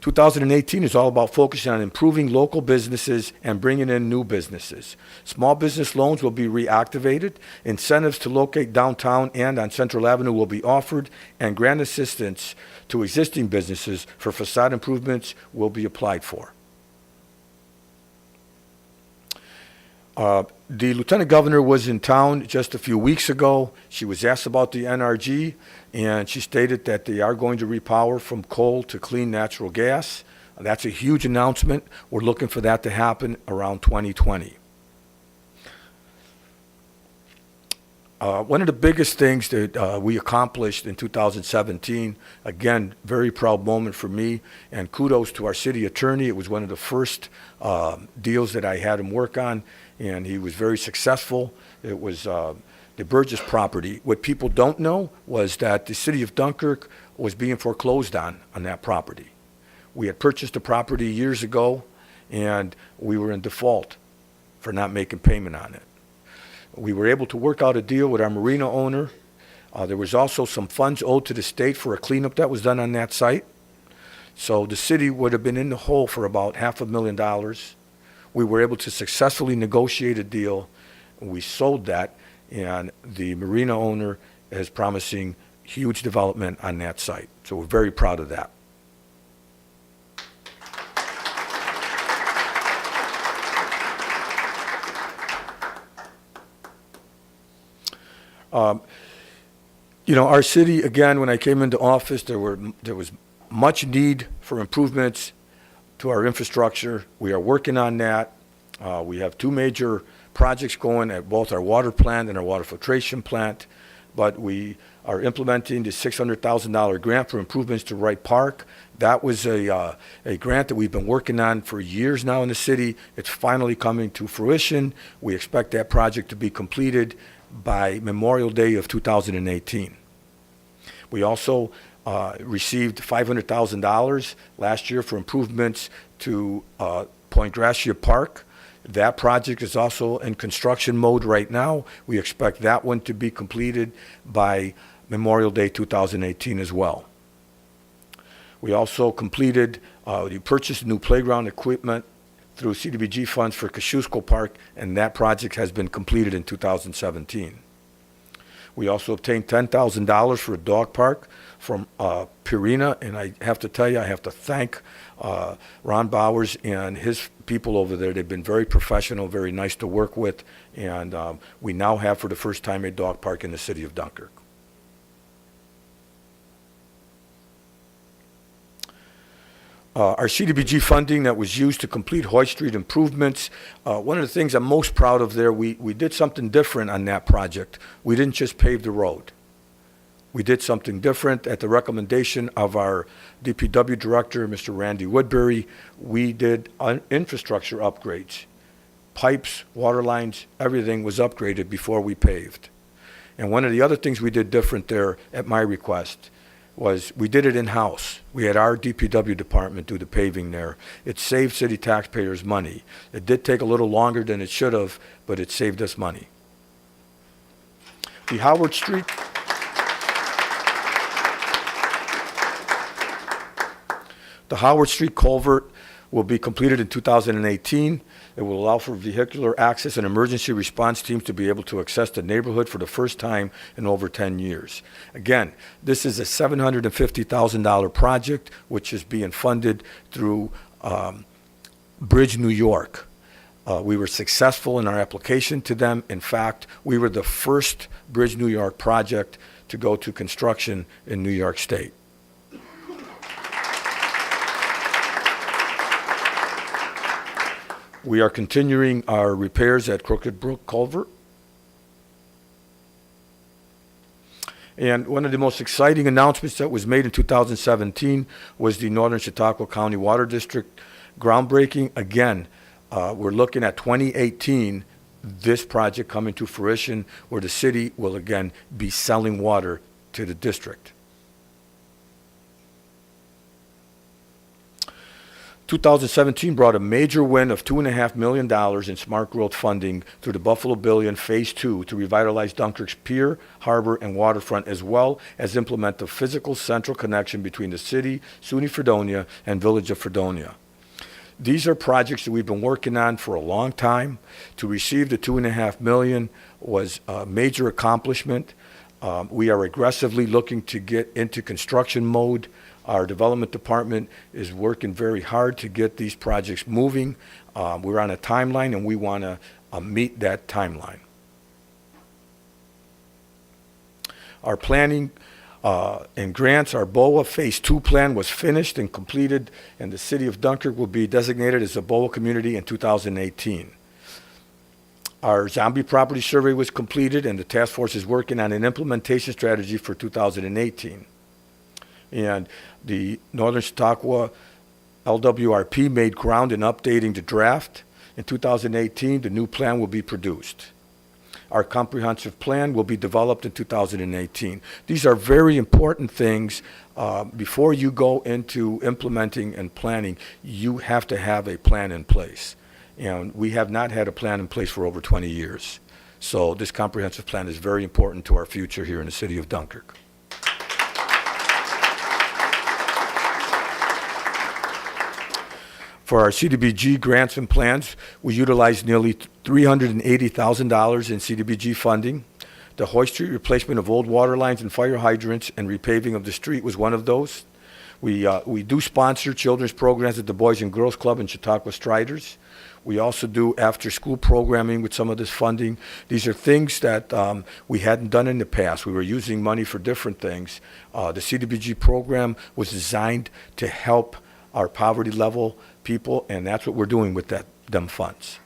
2018 is all about focusing on improving local businesses and bringing in new businesses. Small business loans will be reactivated, incentives to locate downtown and on Central Avenue will be offered, and grant assistance to existing businesses for facade improvements will be applied for. The Lieutenant Governor was in town just a few weeks ago. She was asked about the NRG, and she stated that they are going to repower from coal to clean natural gas. That's a huge announcement. We're looking for that to happen around 2020. One of the biggest things that we accomplished in 2017, again, very proud moment for me, and kudos to our city attorney. It was one of the first deals that I had him work on, and he was very successful. It was the Burgess property. What people don't know was that the city of Dunkirk was being foreclosed on that property. We had purchased the property years ago, and we were in default for not making payment on it. We were able to work out a deal with our marina owner. There was also some funds owed to the state for a cleanup that was done on that site. So the city would have been in the hole for about $500,000. We were able to successfully negotiate a deal. We sold that, and the marina owner is promising huge development on that site. So we're very proud of that. You know, our city, again, when I came into office, there was much need for improvements to our infrastructure. We are working on that. We have two major projects going at both our water plant and our water filtration plant, but we are implementing the $600,000 grant for improvements to Wright Park. That was a grant that we've been working on for years now in the city. It's finally coming to fruition. We expect that project to be completed by Memorial Day of 2018. We also received $500,000 last year for improvements to Point Gracia Park. That project is also in construction mode right now. We expect that one to be completed by Memorial Day 2018 as well. We also completed, we purchased new playground equipment through CDBG funds for Kosciuszko Park, and that project has been completed in 2017. We also obtained $10,000 for a dog park from Purina, and I have to tell you, I have to thank Ron Bowers and his people over there. They've been very professional, very nice to work with, and we now have, for the first time, a dog park in the city of Dunkirk. Our CDBG funding that was used to complete Hoyt Street improvements, one of the things I'm most proud of there, we did something different on that project. We didn't just pave the road. We did something different at the recommendation of our DPW director, Mr. Randy Woodbury. We did infrastructure upgrades. Pipes, water lines, everything was upgraded before we paved. And one of the other things we did different there at my request was we did it in-house. We had our DPW department do the paving there. It saved city taxpayers money. It did take a little longer than it should have, but it saved us money. The Howard Street The Howard Street culvert will be completed in 2018. It will allow for vehicular access and emergency response teams to be able to access the neighborhood for the first time in over 10 years. Again, this is a $750,000 project, which is being funded through Bridge New York. We were successful in our application to them. In fact, we were the first Bridge New York project to go to construction in New York State. We are continuing our repairs at Crooked Brook Culvert. And one of the most exciting announcements that was made in 2017 was the Northern Chautauqua County Water District groundbreaking. Again, we're looking at 2018, this project coming to fruition, where the city will again be selling water to the district. 2017 brought a major win of $2.5 million in smart growth funding through the Buffalo Billion Phase 2 to revitalize Dunkirk's pier, harbor, and waterfront, as well as implement the physical central connection between the city, SUNY Fredonia, and Village of Fredonia. These are projects that we've been working on for a long time. To receive the $2.5 million was a major accomplishment. We are aggressively looking to get into construction mode. Our development department is working very hard to get these projects moving. We're on a timeline, and we want to meet that timeline. Our planning and grants, our BOA Phase 2 plan was finished and completed, and the city of Dunkirk will be designated as a BOA community in 2018. Our zombie property survey was completed, and the task force is working on an implementation strategy for 2018. And the Northern Chautauqua LWRP made ground in updating the draft. In 2018, the new plan will be produced. Our comprehensive plan will be developed in 2018. These are very important things. Before you go into implementing and planning, you have to have a plan in place. And we have not had a plan in place for over 20 years. So this comprehensive plan is very important to our future here in the city of Dunkirk. For our CDBG grants and plans, we utilized nearly $380,000 in CDBG funding. The Hoyt Street replacement of old water lines and fire hydrants and repaving of the street was one of those. We do sponsor children's programs at the Boys and Girls Club and Chautauqua Striders. We also do after-school programming with some of this funding. These are things that we hadn't done in the past. We were using money for different things. The CDBG program was designed to help our poverty level people, and that's what we're doing with them funds.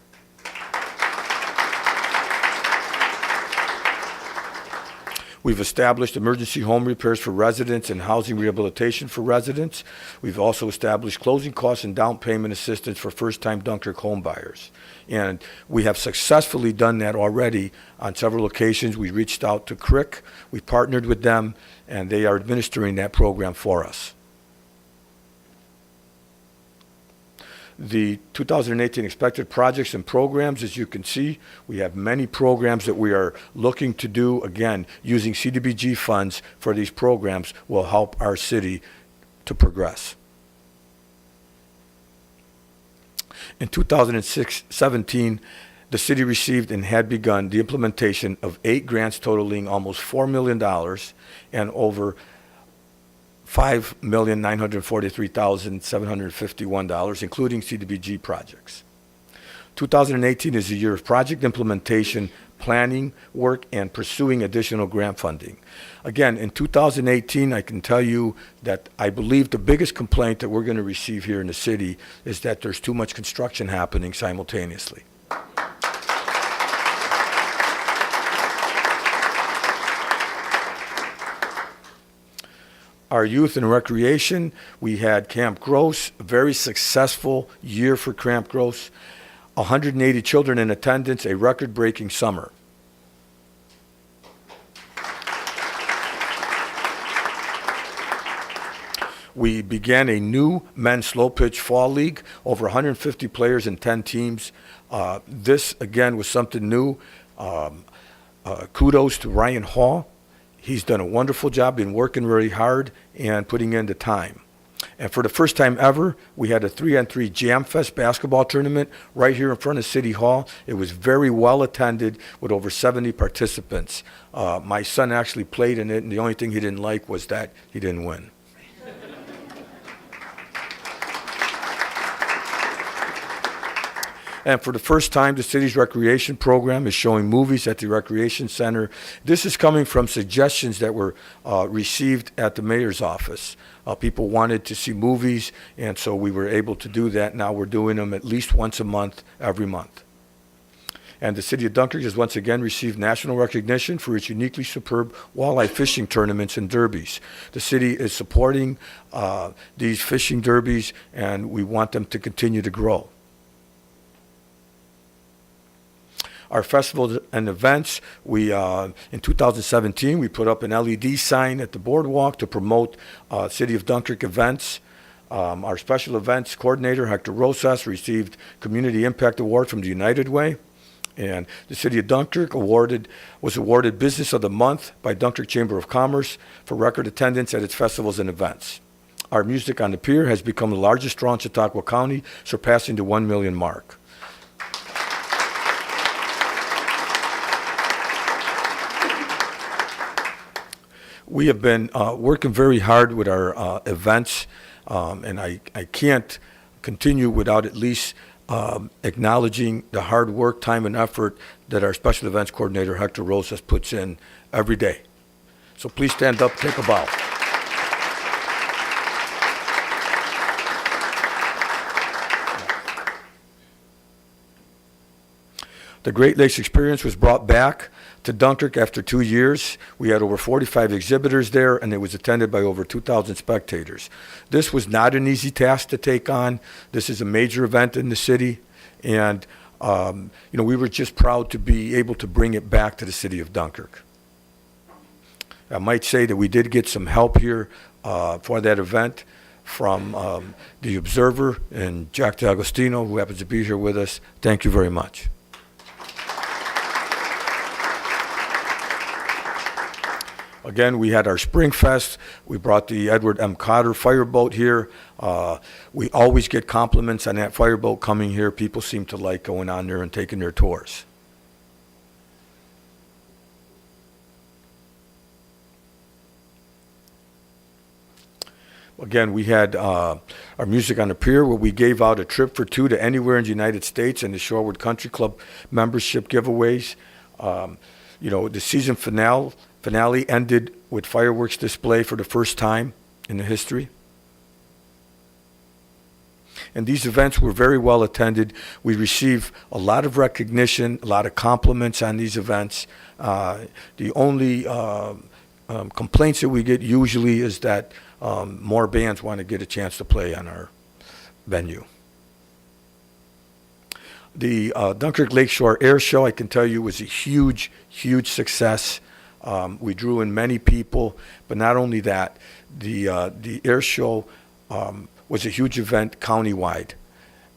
We've established emergency home repairs for residents and housing rehabilitation for residents. We've also established closing costs and down payment assistance for first-time Dunkirk home buyers. And we have successfully done that already on several occasions. We reached out to CRIC, we partnered with them, and they are administering that program for us. The 2018 expected projects and programs, as you can see, we have many programs that we are looking to do. Again, using CDBG funds for these programs will help our city to progress. In 2017, the city received and had begun the implementation of 8 grants totaling almost $4 million and over $5,943,751, including CDBG projects. 2018 is a year of project implementation, planning work, and pursuing additional grant funding. Again, in 2018, I can tell you that I believe the biggest complaint that we're going to receive here in the city is that there's too much construction happening simultaneously. Our youth and recreation, we had Camp Gross, a very successful year for Camp Gross. 180 children in attendance, a record-breaking summer. We began a new men's slow pitch fall league, over 150 players and 10 teams. This, again, was something new. kudos to Ryan Hall. He's done a wonderful job, been working very hard and putting in the time. And for the first time ever, we had a 3-on-3 Jam Fest basketball tournament right here in front of City Hall. It was very well attended with over 70 participants. My son actually played in it, and the only thing he didn't like was that he didn't win. And for the first time, the city's recreation program is showing movies at the recreation center. This is coming from suggestions that were received at the mayor's office. People wanted to see movies, and so we were able to do that. Now we're doing them at least once a month, every month. And the city of Dunkirk has once again received national recognition for its uniquely superb walleye fishing tournaments and derbies. The city is supporting these fishing derbies, and we want them to continue to grow. Our festivals and events, in 2017, we put up an LED sign at the boardwalk to promote City of Dunkirk events. Our special events coordinator, Hector Rosas, received Community Impact Award from the United Way. And the City of Dunkirk was awarded Business of the Month by Dunkirk Chamber of Commerce for record attendance at its festivals and events. Our Music on the Pier has become the largest draw in Chautauqua County, surpassing the 1 million mark. We have been working very hard with our events, and I can't continue without at least acknowledging the hard work, time, and effort that our special events coordinator, Hector Rosas, puts in every day. So please stand up, take a bow. The Great Lakes Experience was brought back to Dunkirk after 2 years. We had over 45 exhibitors there, and it was attended by over 2,000 spectators. This was not an easy task to take on. This is a major event in the city, and we were just proud to be able to bring it back to the city of Dunkirk. I might say that we did get some help here for that event from the Observer and Jack D'Agostino, who happens to be here with us. Thank you very much. Again, we had our Spring Fest. We brought the Edward M. Cotter fireboat here. We always get compliments on that fireboat coming here. People seem to like going on there and taking their tours. Again, we had our Music on the Pier, where we gave out a trip for two to anywhere in the United States and the Shorewood Country Club membership giveaways. The season finale ended with fireworks display for the first time in the history. And these events were very well attended. We received a lot of recognition, a lot of compliments on these events. The only complaints that we get usually is that more bands want to get a chance to play on our venue. The Dunkirk Lakeshore Air Show, I can tell you, was a huge, huge success. We drew in many people, but not only that, the air show was a huge event countywide,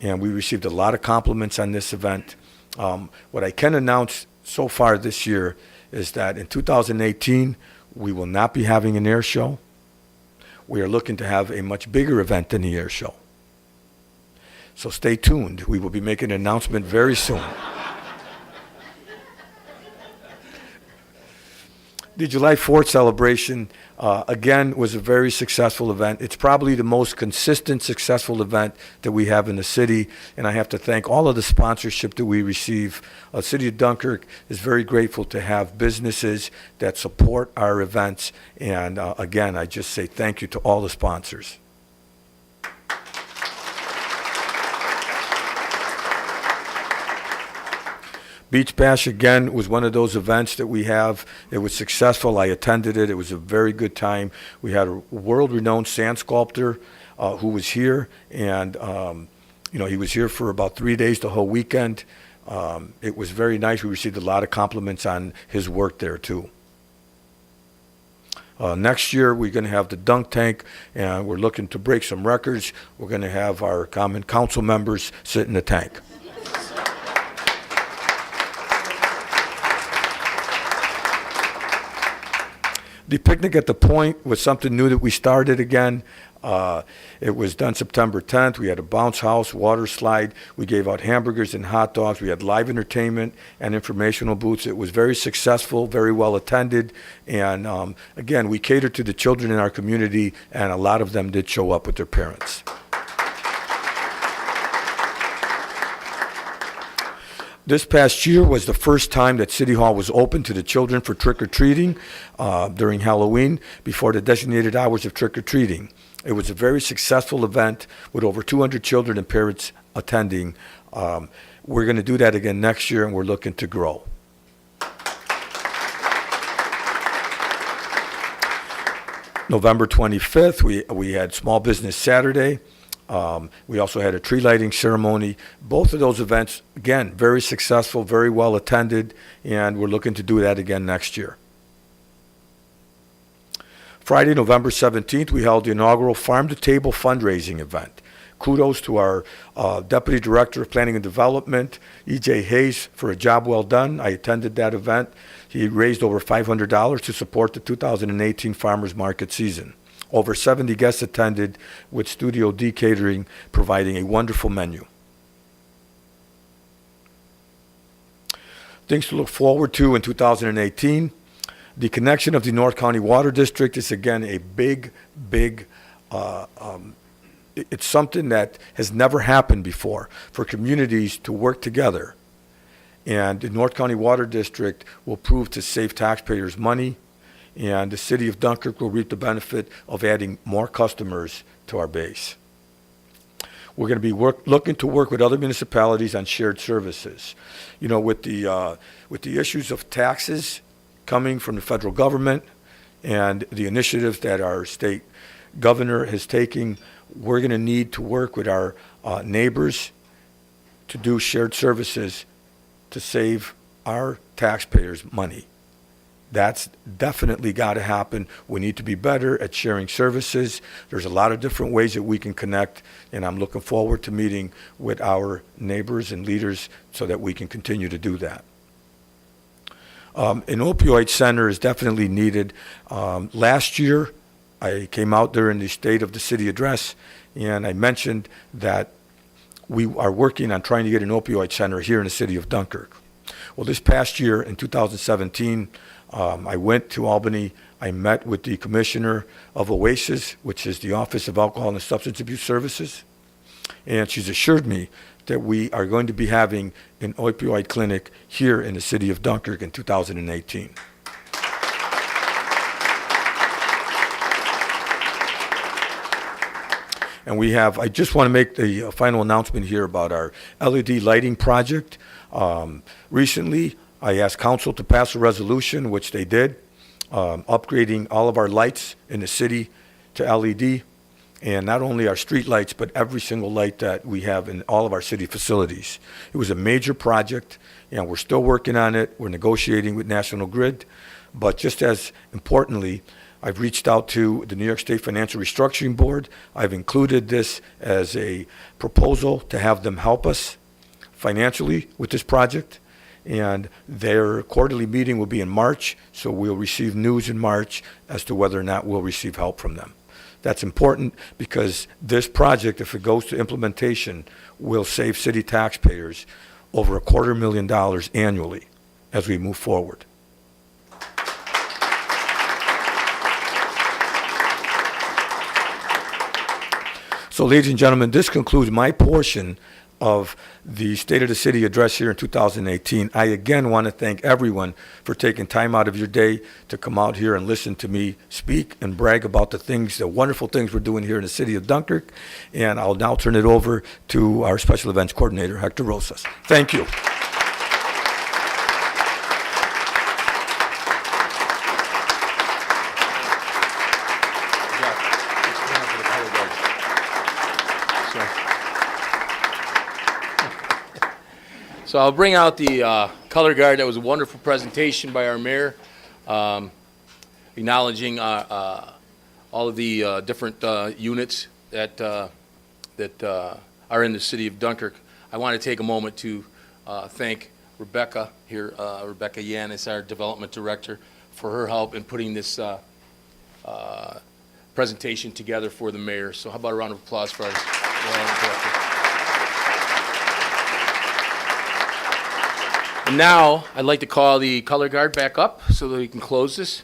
and we received a lot of compliments on this event. What I can announce so far this year is that in 2018, we will not be having an air show. We are looking to have a much bigger event than the air show. So stay tuned. We will be making an announcement very soon. The July 4th celebration, again, was a very successful event. It's probably the most consistent, successful event that we have in the city, and I have to thank all of the sponsorship that we receive. City of Dunkirk is very grateful to have businesses that support our events, and again, I just say thank you to all the sponsors. Beach Bash, again, was one of those events that we have. It was successful. I attended it. It was a very good time. We had a world-renowned sand sculptor who was here, and he was here for about 3 days, the whole weekend. It was very nice. We received a lot of compliments on his work there, too. Next year, we're going to have the dunk tank, and we're looking to break some records. We're going to have our common council members sit in the tank. The Picnic at the Point was something new that we started again. It was done September 10th. We had a bounce house, water slide. We gave out hamburgers and hot dogs. We had live entertainment and informational booths. It was very successful, very well attended. And again, we catered to the children in our community, and a lot of them did show up with their parents. This past year was the first time that City Hall was open to the children for trick-or-treating during Halloween before the designated hours of trick-or-treating. It was a very successful event with over 200 children and parents attending. We're going to do that again next year, and we're looking to grow. November 25th, we had Small Business Saturday. We also had a tree lighting ceremony. Both of those events, again, very successful, very well attended, and we're looking to do that again next year. Friday, November 17th, we held the inaugural Farm to Table fundraising event. Kudos to our Deputy Director of Planning and Development, E.J. Hayes, for a job well done. I attended that event. He raised over $500 to support the 2018 farmers market season. Over 70 guests attended, with Studio D Catering providing a wonderful menu. Things to look forward to in 2018. The connection of the North County Water District is again a big, it's something that has never happened before for communities to work together. And the North County Water District will prove to save taxpayers money, and the city of Dunkirk will reap the benefit of adding more customers to our base. We're going to be looking to work with other municipalities on shared services. You know, with the issues of taxes coming from the federal government and the initiatives that our state governor is taking, we're going to need to work with our neighbors to do shared services to save our taxpayers money. That's definitely got to happen. We need to be better at sharing services. There's a lot of different ways that we can connect, and I'm looking forward to meeting with our neighbors and leaders so that we can continue to do that. An opioid center is definitely needed. Last year, I came out there in the State of the City address, and I mentioned that we are working on trying to get an opioid center here in the city of Dunkirk. Well, this past year, in 2017, I went to Albany. I met with the commissioner of OASIS, which is the Office of Alcohol and Substance Abuse Services, and she's assured me that we are going to be having an opioid clinic here in the city of Dunkirk in 2018. And I just want to make the final announcement here about our LED lighting project. Recently, I asked council to pass a resolution, which they did, upgrading all of our lights in the city to LED, and not only our street lights, but every single light that we have in all of our city facilities. It was a major project, and we're still working on it. We're negotiating with National Grid, but just as importantly, I've reached out to the New York State Financial Restructuring Board. I've included this as a proposal to have them help us financially with this project, and their quarterly meeting will be in March, so we'll receive news in March as to whether or not we'll receive help from them. That's important because this project, if it goes to implementation, will save city taxpayers over $250,000 annually as we move forward. So, ladies and gentlemen, this concludes my portion of the State of the City address here in 2018. I again want to thank everyone for taking time out of your day to come out here and listen to me speak and brag about the wonderful things we're doing here in the city of Dunkirk. And I'll now turn it over to our Special Events Coordinator, Hector Rosas. Thank you. So I'll bring out the color guard. That was a wonderful presentation by our mayor, acknowledging all of the different units that are in the city of Dunkirk. I want to take a moment to thank Rebecca here, Rebecca Yanis, our development director, for her help in putting this presentation together for the mayor. So how about a round of applause for our director? And now, I'd like to call the color guard back up so that we can close this.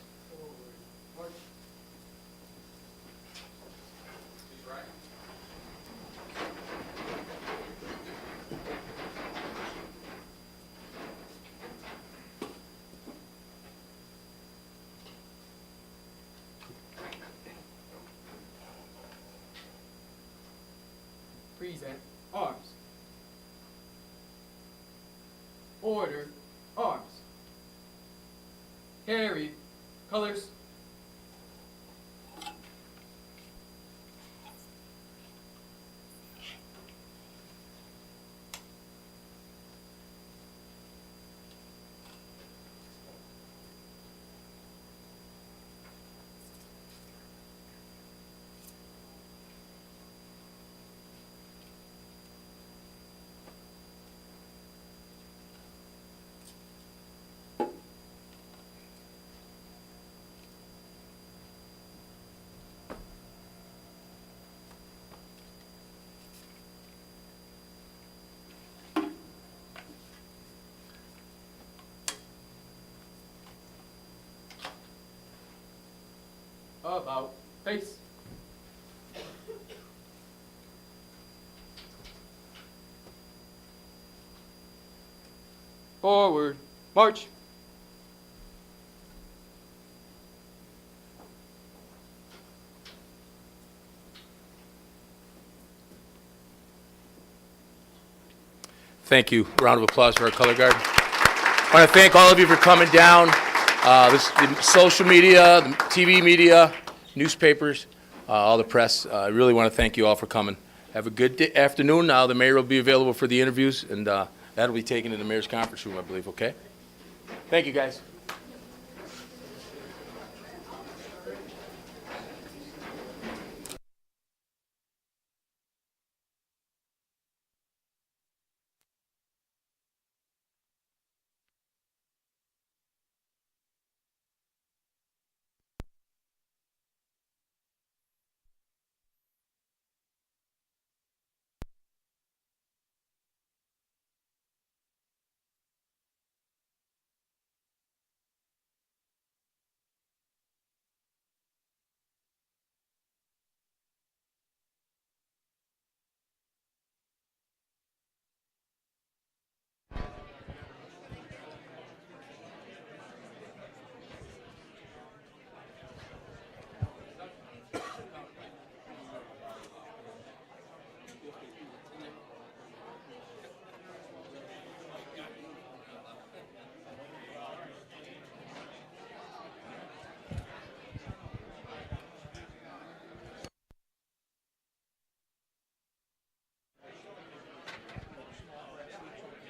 Present arms. Order arms. Carry colors. About face. Forward, march. Thank you. Round of applause for our color guard. I want to thank all of you for coming down. The social media, the TV media, newspapers, all the press. I really want to thank you all for coming. Have a good afternoon. Now the mayor will be available for the interviews, and that'll be taken in the mayor's conference room, I believe, okay? Thank you, guys.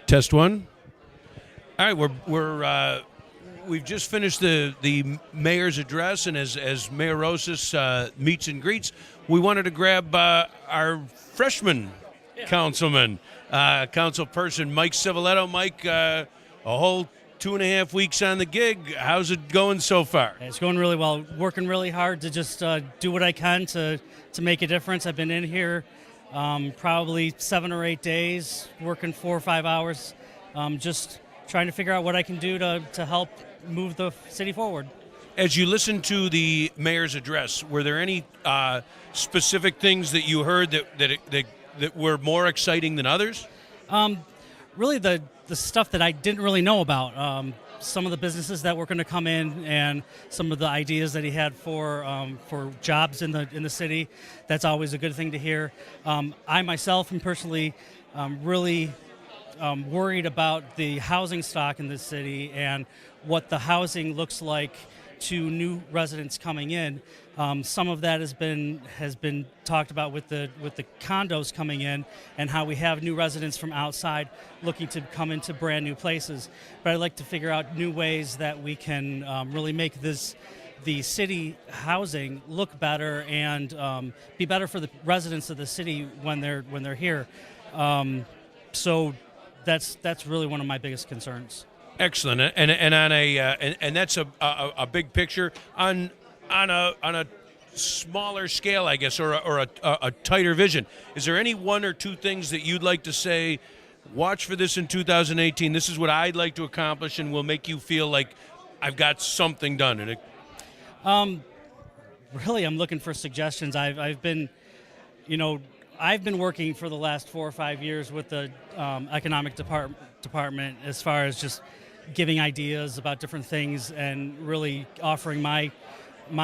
Test one. All right, we've just finished the mayor's address, and as Mayor Rosas meets and greets, we wanted to grab our freshman councilman, councilperson Mike Civiletto. Mike, a whole 2.5 weeks on the gig. How's it going so far? It's going really well. Working really hard to just do what I can to make a difference. I've been in here probably 7 or 8 days, working 4 or 5 hours, just trying to figure out what I can do to help move the city forward. As you listened to the mayor's address, were there any specific things that you heard that were more exciting than others? Really, the stuff that I didn't really know about. Some of the businesses that were going to come in, and some of the ideas that he had for jobs in the city. That's always a good thing to hear. I myself am personally really worried about the housing stock in the city and what the housing looks like to new residents coming in. Some of that has been talked about with the condos coming in, and how we have new residents from outside looking to come into brand new places. But I'd like to figure out new ways that we can really make the city housing look better and be better for the residents of the city when they're here. So that's really one of my biggest concerns. Excellent, and on and that's a big picture on on a smaller scale, I guess, or a tighter vision, is there any one or two things that you'd like to say? Watch for this in 2018. This is what I'd like to accomplish, and will make you feel like I've got something done. And Really, I'm looking for suggestions. I've been working for the last 4 or 5 years with the economic department as far as just giving ideas about different things and really offering my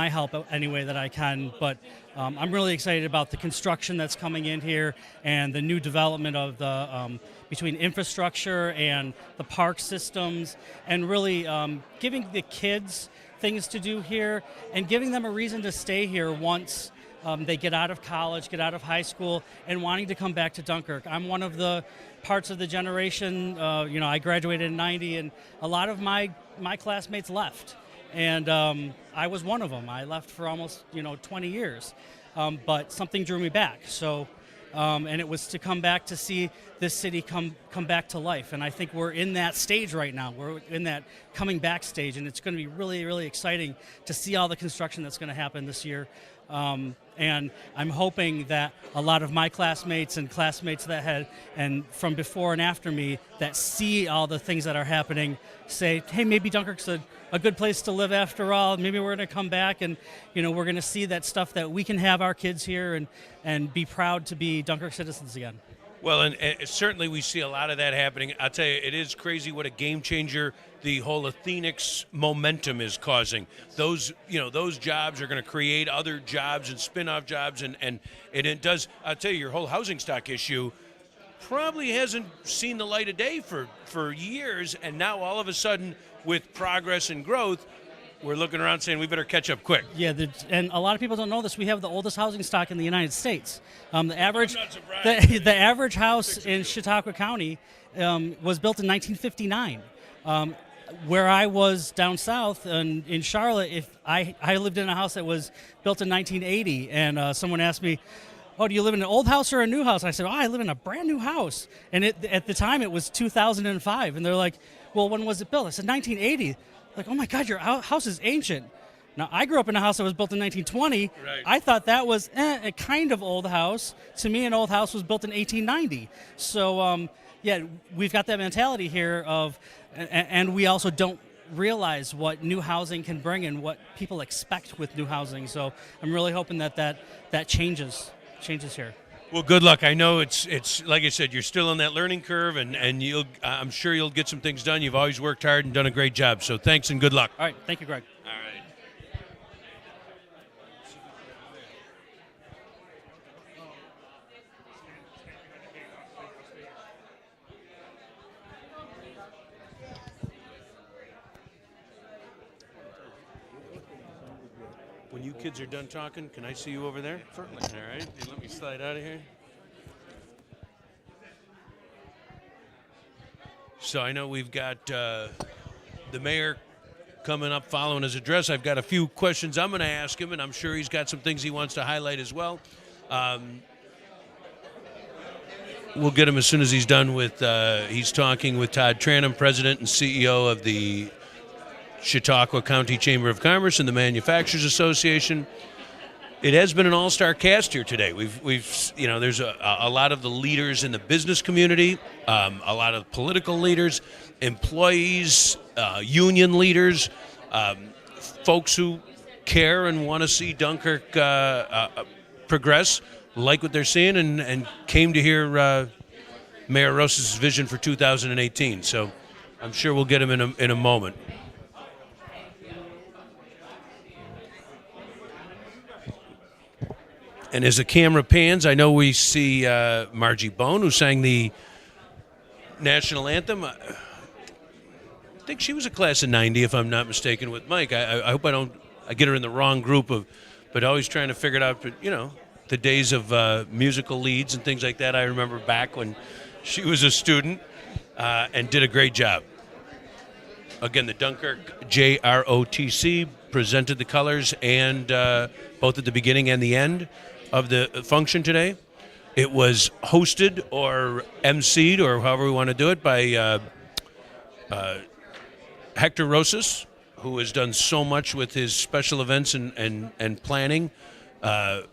help any way that I can. But I'm really excited about the construction that's coming in here and the new development of the between infrastructure and the park systems, and really giving the kids things to do here and giving them a reason to stay here once they get out of college, get out of high school, and wanting to come back to Dunkirk. I'm one of the parts of the generation, I graduated in 90, and a lot of my classmates left. And I was one of them. I left for almost 20 years, but something drew me back. So, and it was to come back to see this city come back to life. And I think we're in that stage right now. We're in that coming back stage, and it's going to be really, really exciting to see all the construction that's going to happen this year. And I'm hoping that a lot of my classmates and classmates that had, and from before and after me, that see all the things that are happening, say, hey, maybe Dunkirk's a good place to live after all. Maybe we're going to come back and, we're going to see that stuff, that we can have our kids here and be proud to be Dunkirk citizens again. Well, and certainly we see a lot of that happening. I'll tell you, it is crazy what a game changer the whole Athenix momentum is causing. Those jobs are going to create other jobs and spin-off jobs, and it does. I'll tell you, your whole housing stock issue probably hasn't seen the light of day for years, and now all of a sudden, with progress and growth, we're looking around saying we better catch up quick. Yeah, and a lot of people don't know this. We have the oldest housing stock in the United States. The average house in Chautauqua County was built in 1959. Where I was down south in Charlotte, I lived in a house that was built in 1980, and someone asked me, "Oh, do you live in an old house or a new house?" And I said, "Oh, I live in a brand new house." And at the time, it was 2005, and they're like, "Well, when was it built?" I said, 1980. Like, oh my God, your house is ancient. Now, I grew up in a house that was built in 1920. Right. I thought that was a kind of old house. To me, an old house was built in 1890. So, we've got that mentality here and we also don't realize what new housing can bring and what people expect with new housing. So I'm really hoping that changes here. Well, good luck. I know it's like I said, you're still on that learning curve, and I'm sure you'll get some things done. You've always worked hard and done a great job. So thanks and good luck. All right. Thank you, Greg. All right. When you kids are done talking, can I see you over there? Certainly. All right. You let me slide out of here. So I know we've got the mayor coming up following his address. I've got a few questions I'm going to ask him, and I'm sure he's got some things he wants to highlight as well. We'll get him as soon as he's done with, he's talking with Todd Tranum, President and CEO of the Chautauqua County Chamber of Commerce and the Manufacturers Association. It has been an all-star cast here today. We've there's a lot of the leaders in the business community, a lot of political leaders, employees, union leaders, folks who care and want to see Dunkirk progress, like what they're seeing, and came to hear Mayor Rosas' vision for 2018. So I'm sure we'll get him in a moment. And as the camera pans, I know we see Margie Bone, who sang the national anthem. I think she was a class of 90, if I'm not mistaken, with Mike. I hope I get her in the wrong group but always trying to figure it out. But, the days of musical leads and things like that, I remember back when she was a student and did a great job. Again, the Dunkirk JROTC presented the colors, and both at the beginning and the end of the function today. It was hosted or emceed, or however we want to do it, by Hector Rosas, who has done so much with his special events and planning. I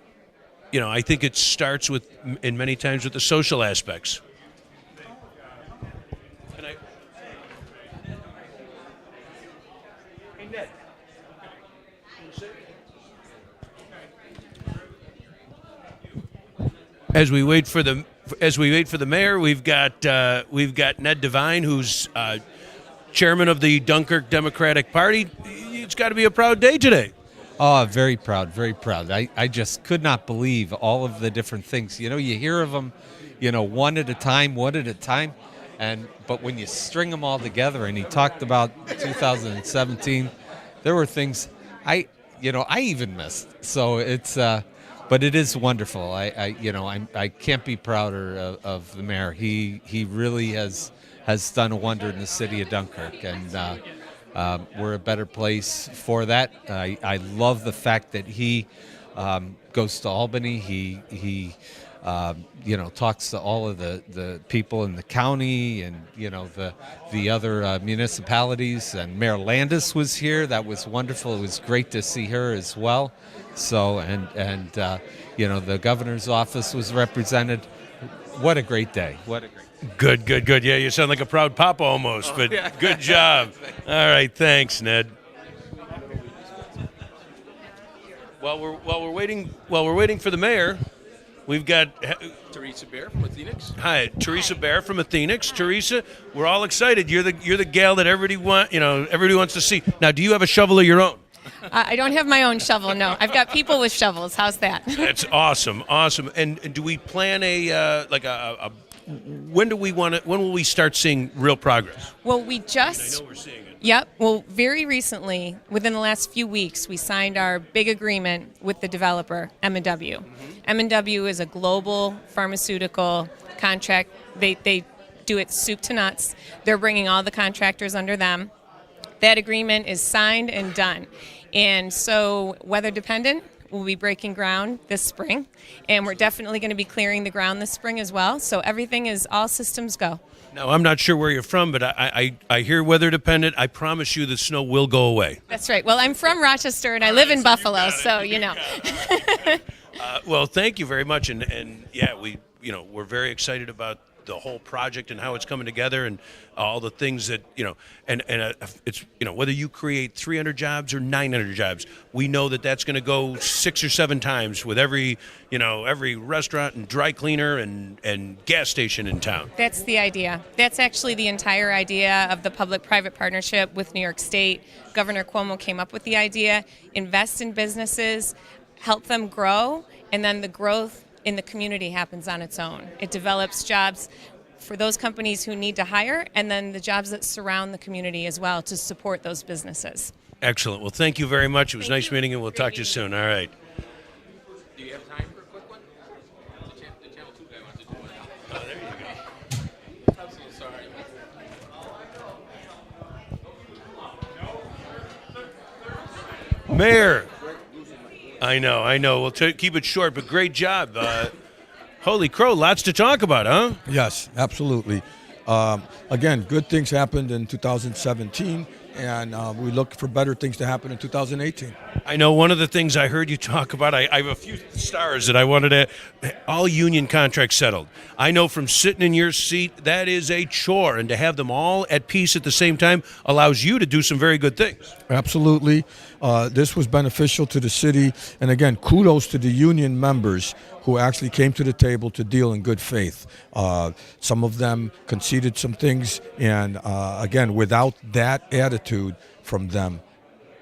think it starts with, in many times, with the social aspects. Can I? Hey, Ned. As we wait for the mayor, we've got Ned Devine, who's chairman of the Dunkirk Democratic Party. It's got to be a proud day today. Oh, very proud, very proud. I just could not believe all of the different things. You hear of them, one at a time. But when you string them all together, and he talked about 2017, there were things I even missed. So it's, but it is wonderful. I can't be prouder of the mayor. He really has done a wonder in the city of Dunkirk, and we're a better place for that. I love the fact that he goes to Albany. He talks to all of the people in the county and the other municipalities. And Mayor Landis was here. That was wonderful. It was great to see her as well. So and the governor's office was represented. What a great day! What a great. Good. Yeah, you sound like a proud papa almost, but good job. All right, thanks, Ned. While we're waiting for the mayor, we've got Teresa Bear from Athenix. Hi, Teresa Bear from Athenix. Teresa, we're all excited. You're the gal that everybody wants to see. Now, do you have a shovel of your own? I don't have my own shovel, no. I've got people with shovels. How's that? That's awesome. And do we plan when will we start seeing real progress? Well, we just... I know we're seeing it. Yep. Well, very recently, within the last few weeks, we signed our big agreement with the developer, M&W. M&W is a global pharmaceutical contract. They do it soup to nuts. They're bringing all the contractors under them. That agreement is signed and done. And so, weather dependent, we'll be breaking ground this spring. And we're definitely going to be clearing the ground this spring as well. So everything is all systems go. Now, I'm not sure where you're from, but I hear weather dependent. I promise you the snow will go away. That's right. Well, I'm from Rochester and I live in Buffalo, so you know. Well, thank you very much. And yeah, we're very excited about the whole project and how it's coming together and all the things that, it's, whether you create 300 jobs or 900 jobs, we know that that's going to go 6 or 7 times with every restaurant and dry cleaner and gas station in town. That's the idea. That's actually the entire idea of the public-private partnership with New York State. Governor Cuomo came up with the idea, invest in businesses, help them grow, and then the growth in the community happens on its own. It develops jobs for those companies who need to hire, and then the jobs that surround the community as well to support those businesses. Excellent. Well, thank you very much. It was nice meeting you. We'll talk to you soon. All right. Do you have time for a quick one? The Channel 2 guy wants to do one. Oh, there you go. I'm so sorry. Mayor. I know. We'll keep it short, but great job. Holy crow, lots to talk about, huh? Yes, absolutely. Again, good things happened in 2017, and we look for better things to happen in 2018. I know one of the things I heard you talk about, I have a few stars that I wanted to, all union contracts settled. I know from sitting in your seat, that is a chore, and to have them all at peace at the same time allows you to do some very good things. Absolutely. This was beneficial to the city, and again, kudos to the union members who actually came to the table to deal in good faith. Some of them conceded some things, and again, without that attitude from them,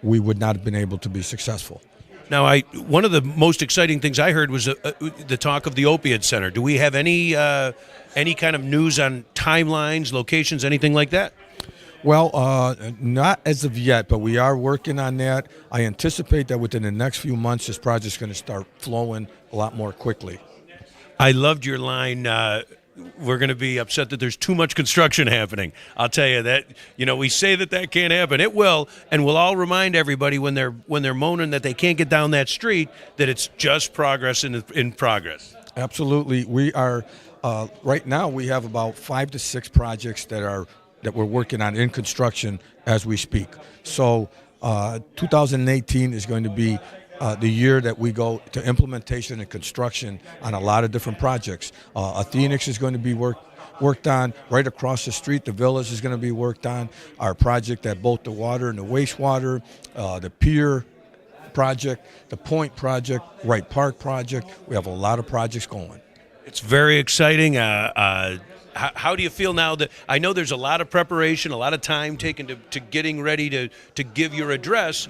we would not have been able to be successful. Now, one of the most exciting things I heard was the talk of the Opioid Center. Do we have any kind of news on timelines, locations, anything like that? Well, not as of yet, but we are working on that. I anticipate that within the next few months, this project's going to start flowing a lot more quickly. I loved your line. We're going to be upset that there's too much construction happening. I'll tell you that. We say that can't happen. It will, and we'll all remind everybody when they're moaning that they can't get down that street that it's just progress in progress. Absolutely, we are. Right now, we have about 5 to 6 projects that we're working on in construction as we speak. So 2018 is going to be the year that we go to implementation and construction on a lot of different projects. Phoenix is going to be worked on right across the street. The Village is going to be worked on. Our project at both the water and the wastewater, the pier project, the Point project, Wright Park project. We have a lot of projects going. It's very exciting. How do you feel now that I know there's a lot of preparation, a lot of time taken to getting ready to give your address?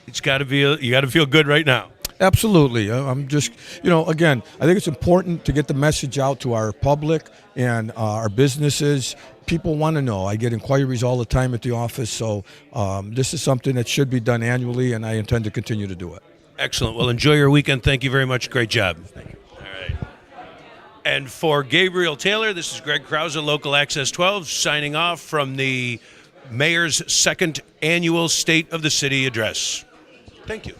It's got to be you got to feel good right now. Absolutely. I'm just, again, I think it's important to get the message out to our public and our businesses. People want to know. I get inquiries all the time at the office, so this is something that should be done annually, and I intend to continue to do it. Excellent. Well, enjoy your weekend. Thank you very much. Great job. Thank you. All right. And for Gabriel Taylor, this is Greg Krause, Local Access 12, signing off from the Mayor's second annual State of the City address. Thank you.